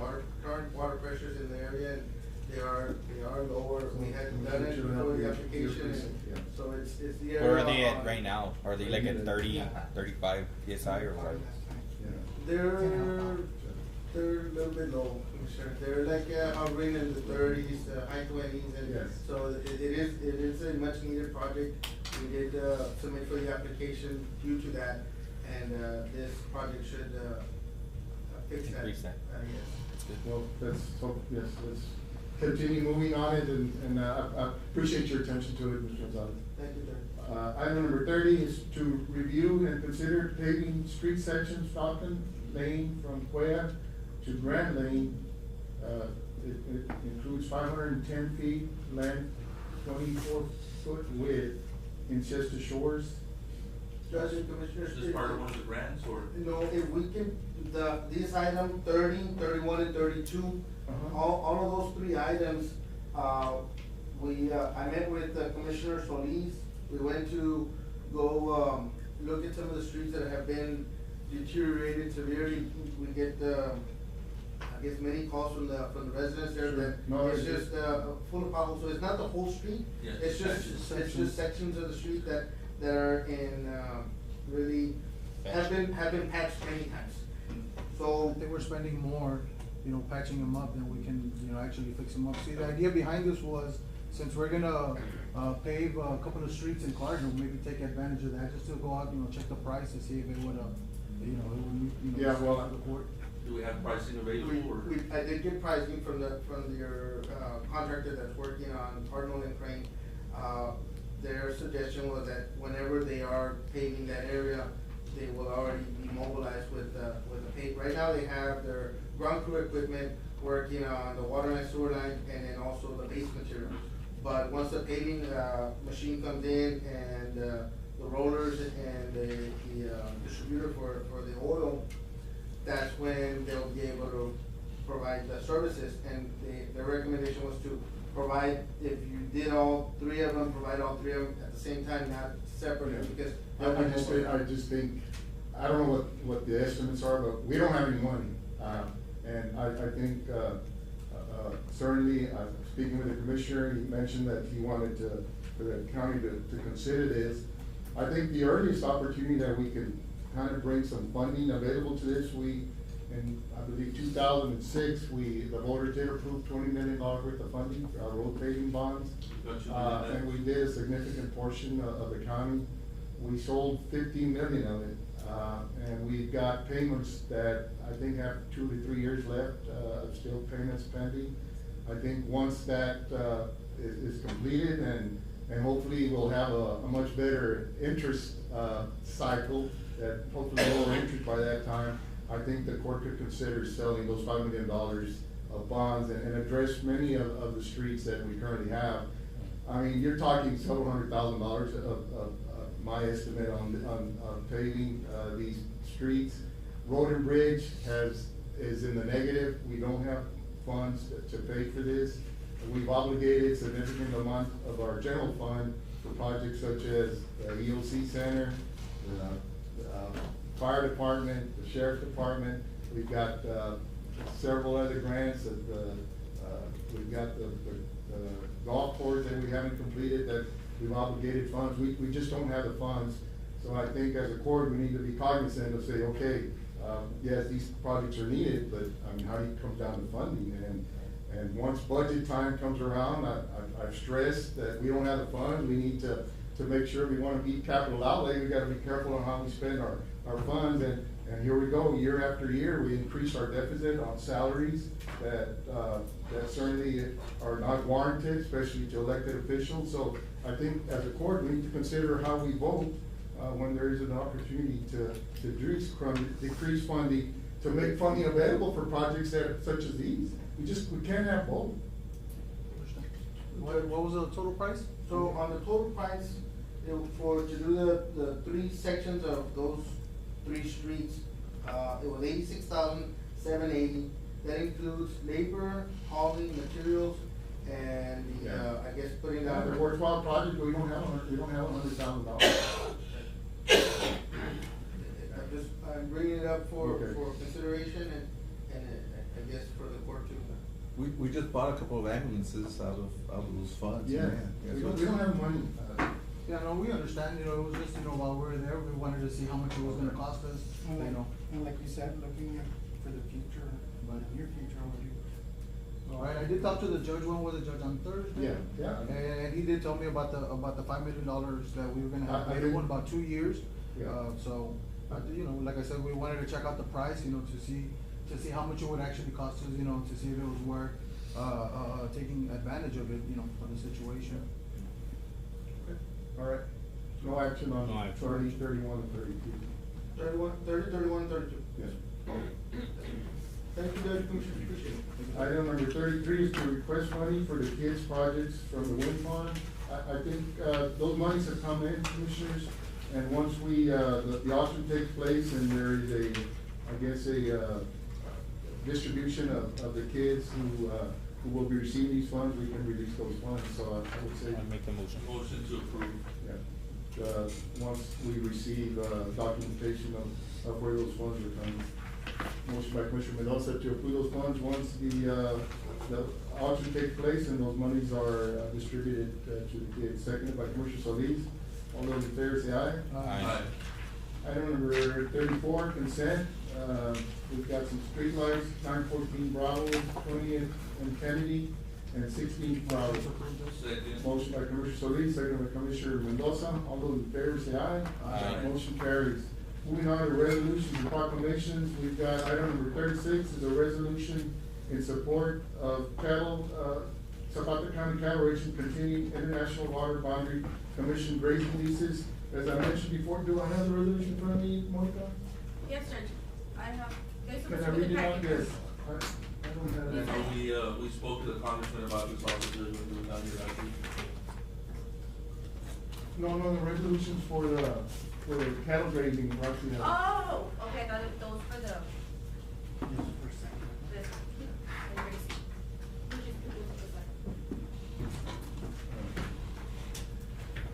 [SPEAKER 16] current water pressures in the area, and they are lower. We had done it before the application, and so it's the area.
[SPEAKER 11] Where are they at right now? Are they like at 30, 35 PSI or what?
[SPEAKER 16] They're They're a little bit low, Commissioner. They're like, hovering in the thirties, high twenties, and
[SPEAKER 2] Yes.
[SPEAKER 16] so it is a much needed project. We did, submit for the application due to that, and, this project should, fix that.
[SPEAKER 11] Increase that.
[SPEAKER 16] Yes.
[SPEAKER 11] That's good.
[SPEAKER 2] Well, let's continue moving on it, and I appreciate your attention to it, Mr. Gonzalez.
[SPEAKER 16] Thank you, Judge.
[SPEAKER 2] Item number 30 is to review and consider paving street section Stockton Lane from Cuella to Grand Lane. It includes 510 feet length, 24-foot width in Chester Shores.
[SPEAKER 16] Judge and Commissioners.
[SPEAKER 7] Is this part of one of the grants, or?
[SPEAKER 16] No, if we can, this item 30, 31, and 32, all of those three items, I met with Commissioner Solis. We went to go, look at some of the streets that have been deteriorated severely. We get, I guess, many calls from the residents there that
[SPEAKER 2] No,
[SPEAKER 16] it's
[SPEAKER 2] it's
[SPEAKER 16] just, full of potholes. So it's not the whole street.
[SPEAKER 7] Yes,
[SPEAKER 16] It's just sections of the street that are in, really, have been patched many times. So,
[SPEAKER 8] I think we're spending more, patching them up than we can, actually fix them up. See, the idea behind this was, since we're gonna, pave a couple of streets in Cardinal, maybe take advantage of that, just to go out, check the price to see if it would,
[SPEAKER 2] Yeah, well,
[SPEAKER 8] the court.
[SPEAKER 7] Do we have pricing available, or?
[SPEAKER 16] I did get pricing from your, contractor that's working on Cardinal and Crane. Their suggestion was that whenever they are paving that area, they will already be mobilized with the pave. Right now, they have their ground crew equipment working on the water and sewer line, and then also the base material. But once the paving, machine comes in, and, the rollers and the distributor for the oil, that's when they'll be able to provide the services. And the recommendation was to provide, if you did all three of them, provide all three of them at the same time, not separately, because.
[SPEAKER 2] I just think, I don't know what the estimates are, but we don't have any money. And I think, certainly, speaking with the commissioner, he mentioned that he wanted for the county to consider this. I think the earliest opportunity that we can kind of bring some funding available to this, in, I believe, 2006, the voters did approve $20 million worth of funding for our road paving bonds. And we did a significant portion of the county. We sold 15 million of it, and we've got payments that I think have 2 to 3 years left, still payments pending. I think once that is completed, and hopefully we'll have a much better interest cycle, that hopefully lower interest by that time, I think the court could consider selling those $5 million of bonds and address many of the streets that we currently have. I mean, you're talking several $100,000 of my estimate on paving these streets. Road and Bridge is in the negative. We don't have funds to pay for this. We've obligated significant amount of our general fund for projects such as the EOC Center, the fire department, the sheriff's department. We've got several other grants that we've got the golf course that we haven't completed, that we've obligated funds. We just don't have the funds. So I think as a court, we need to be cognizant of say, okay, yes, these projects are needed, but I mean, how do you come down to funding? And once budget time comes around, I've stressed that we don't have the funds. We need to make sure we want to beat capital outlay. We got to be careful on how we spend our funds. And here we go, year after year, we increase our deficit on salaries that certainly are not warranted, especially to elected officials. So I think as a court, we need to consider how we vote when there is an opportunity to decrease funding, to make funding available for projects such as these. We can't have both.
[SPEAKER 8] What was the total price?
[SPEAKER 16] So on the total price, to do the three sections of those three streets, it was $86,780. That includes labor, hauling, materials, and I guess putting
[SPEAKER 2] Yeah,
[SPEAKER 16] out.
[SPEAKER 2] the worthwhile project, but we don't have $100,000.
[SPEAKER 16] I'm bringing it up for
[SPEAKER 2] Okay.
[SPEAKER 16] consideration and I guess for the court to.
[SPEAKER 1] We just bought a couple of ambulances out of those funds.
[SPEAKER 2] Yeah,
[SPEAKER 1] man.
[SPEAKER 2] we don't have money.
[SPEAKER 8] Yeah, no, we understand, it was just, while we were there, we wanted to see how much it was gonna cost us,
[SPEAKER 9] And like you said, looking at for the future, near future, what do you?
[SPEAKER 8] All right, I did talk to the judge. When was the judge, on Thursday?
[SPEAKER 4] Yeah.
[SPEAKER 8] And he did tell me about the $5 million that we were gonna have
[SPEAKER 4] I
[SPEAKER 8] available in
[SPEAKER 4] think-
[SPEAKER 8] about 2 years.
[SPEAKER 4] Yeah.
[SPEAKER 8] So, you know, like I said, we wanted to check out the price, you know, to see how much it would actually cost us, you know, to see if it was worth, taking advantage of it, you know, for the situation.
[SPEAKER 4] All right, no action on
[SPEAKER 11] No action.
[SPEAKER 4] 30, 31, and 32.
[SPEAKER 16] 31, 32.
[SPEAKER 4] Yes.
[SPEAKER 16] Thank you, Judge, Commissioners, appreciate it.
[SPEAKER 4] Item number 33 is to request money for the kids' projects from the wind farm. I think, those monies have come in, Commissioners, and once we, the auction takes place and there is a distribution of the kids who will be receiving these funds, we can release those funds, so I would say.
[SPEAKER 11] I make the motion.
[SPEAKER 7] Motion to approve.
[SPEAKER 4] Yeah, once we receive, documentation of where those funds are coming. Motion by Commissioner Mendoza to approve those funds once the auction takes place and those monies are, distributed, to the kids. Seconded by Commissioner Solis. All those in favor say aye.
[SPEAKER 11] Aye.
[SPEAKER 4] Item number 34, consent. We've got some streetlights, 914 Bravo, 20 and Kennedy, and 16 Bravo.
[SPEAKER 7] Second.
[SPEAKER 4] Motion by Commissioner Solis, second by Commissioner Mendoza. All those in favor say aye.
[SPEAKER 11] Aye.
[SPEAKER 4] Motion carries. Moving on to resolutions and proclamations, we've got item number 36 is a resolution in support of Zapata County Cattle Ranching continuing International Water Boundary Commission grazing leases. As I mentioned before, do I have the resolution in front of me, Monica?
[SPEAKER 3] Yes, Judge, I have, there's
[SPEAKER 4] Can I
[SPEAKER 3] supposed to be
[SPEAKER 4] read
[SPEAKER 3] the
[SPEAKER 4] it out?
[SPEAKER 3] packet.
[SPEAKER 4] Yes. I don't have
[SPEAKER 7] And I
[SPEAKER 4] it.
[SPEAKER 7] know we spoke to the congressman about this officer when he was down here last week.
[SPEAKER 4] No, the resolutions for the cattle grazing, brought to you.
[SPEAKER 3] Oh, okay, that is, those for the,
[SPEAKER 9] Yes, for a second.
[SPEAKER 3] this, the race. We just do this for a second.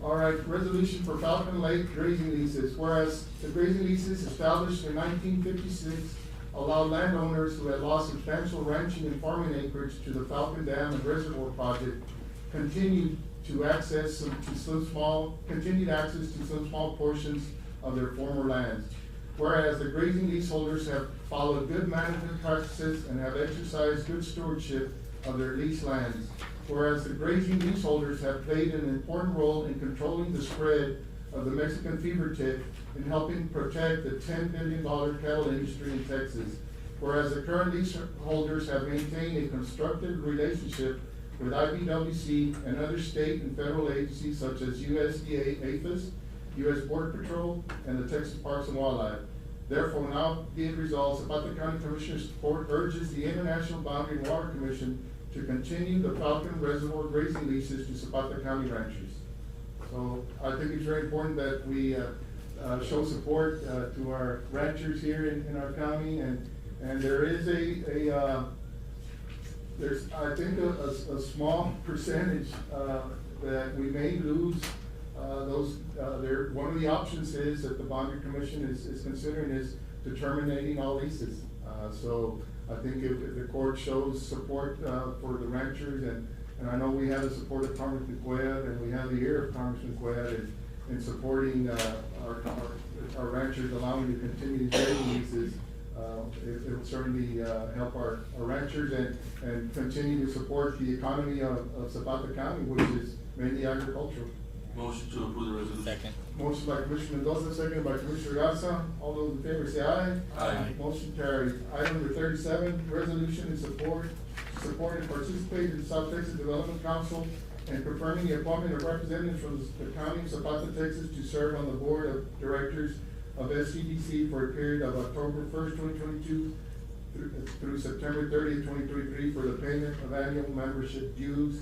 [SPEAKER 4] All right, resolution for Falcon Lake grazing leases, whereas the grazing leases established in 1956 allow landowners who had lost substantial ranching and farming acreage to the Falcon Dam and Reservoir project continued access to some small portions of their former lands. Whereas the grazing leaseholders have followed good management practices and have exercised good stewardship of their leased lands. Whereas the grazing leaseholders have played an important role in controlling the spread of the Mexican fever tick in helping protect the $10 billion cattle industry in Texas. Whereas the current leaseholders have maintained a constructive relationship with IBWC and other state and federal agencies such as USDA, APHIS, U.S. Border Patrol, and the Texas Parks and Wildlife. Therefore, now be it resolved, Zapata County Commissioners Court urges the International Boundary and Water Commission to continue the Falcon Reservoir grazing leases to Zapata County ranchers. So I think it's very important that we show support to our ranchers here in our county, and there is there's I think a small percentage that we may lose. One of the options is that the Boundary Commission is considering is terminating all leases. So I think if the court shows support for the ranchers, and I know we have the support of Congressman Cuellar, and we have the ear of Congressman Cuellar in supporting our ranchers, allowing to continue grazing leases. It will certainly help our ranchers and continue to support the economy of Zapata County, which is mainly agricultural.
[SPEAKER 7] Motion to approve the resolution.
[SPEAKER 11] Second.
[SPEAKER 4] Motion by Commissioner Mendoza, second by Commissioner Garza. All those in favor say aye.
[SPEAKER 7] Aye.
[SPEAKER 4] Motion carries. Item number 37, resolution in support and participate in South Texas Development Council and confirming the appointment of representatives from the county of Zapata, Texas to serve on the board of directors of SCDC for a period of October 1st, 2022 through September 30th, 2023 for the payment of annual membership dues.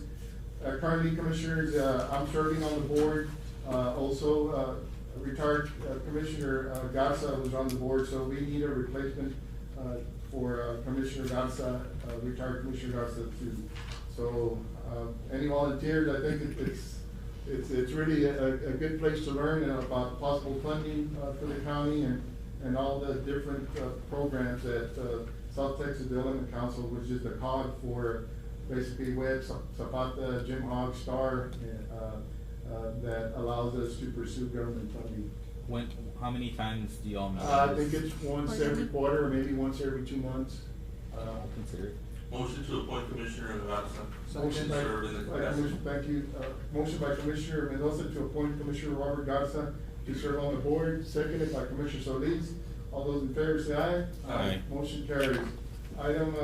[SPEAKER 4] Currently, Commissioners, I'm serving on the board. Also, retired Commissioner Garza was on the board, so we need a replacement for Commissioner Garza, retired Commissioner Garza too. So, any volunteers, I think it's really a good place to learn about possible funding for the county and all the different programs that South Texas Development Council, which is the COG for basically Webb, Zapata, Jim Hogg, Star, that allows us to pursue government funding.
[SPEAKER 11] how many times do y'all meet?
[SPEAKER 4] I think it's once every quarter, or maybe once every 2 months.
[SPEAKER 11] I'll consider it.
[SPEAKER 7] Motion to appoint Commissioner Garza.
[SPEAKER 4] Motion
[SPEAKER 7] To
[SPEAKER 4] by,
[SPEAKER 7] serve in the
[SPEAKER 4] by
[SPEAKER 7] capacity.
[SPEAKER 4] Commissioner, thank you, motion by Commissioner Mendoza to appoint Commissioner Robert Garza to serve on the board, seconded by Commissioner Solis. All those in favor say aye.
[SPEAKER 11] Aye.
[SPEAKER 4] Motion carries. Item,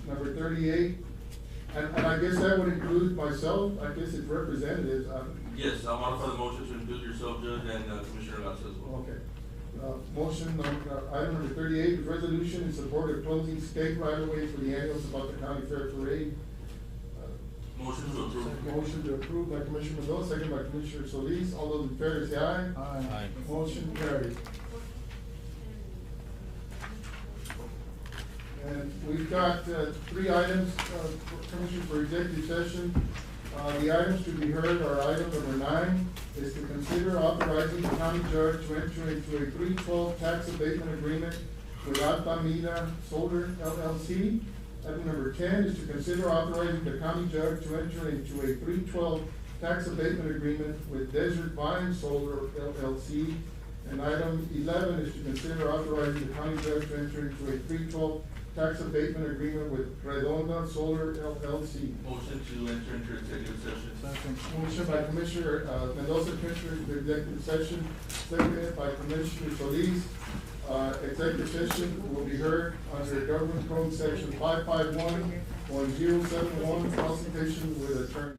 [SPEAKER 4] number 38, and I guess that would include myself, I guess it's representatives,
[SPEAKER 7] Yes, I'll modify the motion to include yourself, Judge, and Commissioner Garza as well.
[SPEAKER 4] okay. Motion, item number 38 is resolution in support of closing state right-of-way for the annual Zapata County Fair Parade.
[SPEAKER 7] Motion to approve.
[SPEAKER 4] Motion to approve by Commissioner Mendoza, second by Commissioner Solis. All those in favor say aye.
[SPEAKER 8] Aye.
[SPEAKER 4] Motion carries. And we've got, 3 items, Commissioner, for executive session. The items to be heard are item number 9, is to consider authorizing the county judge to enter into a 312 tax abatement agreement with Altamira Solar LLC. Item number 10 is to consider authorizing the county judge to enter into a 312 tax abatement agreement with Desert Vine Solar LLC. And item 11 is to consider authorizing the county judge to enter into a 312 tax abatement agreement with Redonda Solar LLC.
[SPEAKER 7] Motion to enter into executive session.
[SPEAKER 4] Motion by Commissioner Mendoza, Commissioner, to executive session, seconded by Commissioner Solis. Executive session will be heard under Government Code Section 551.071, consultation with attorney.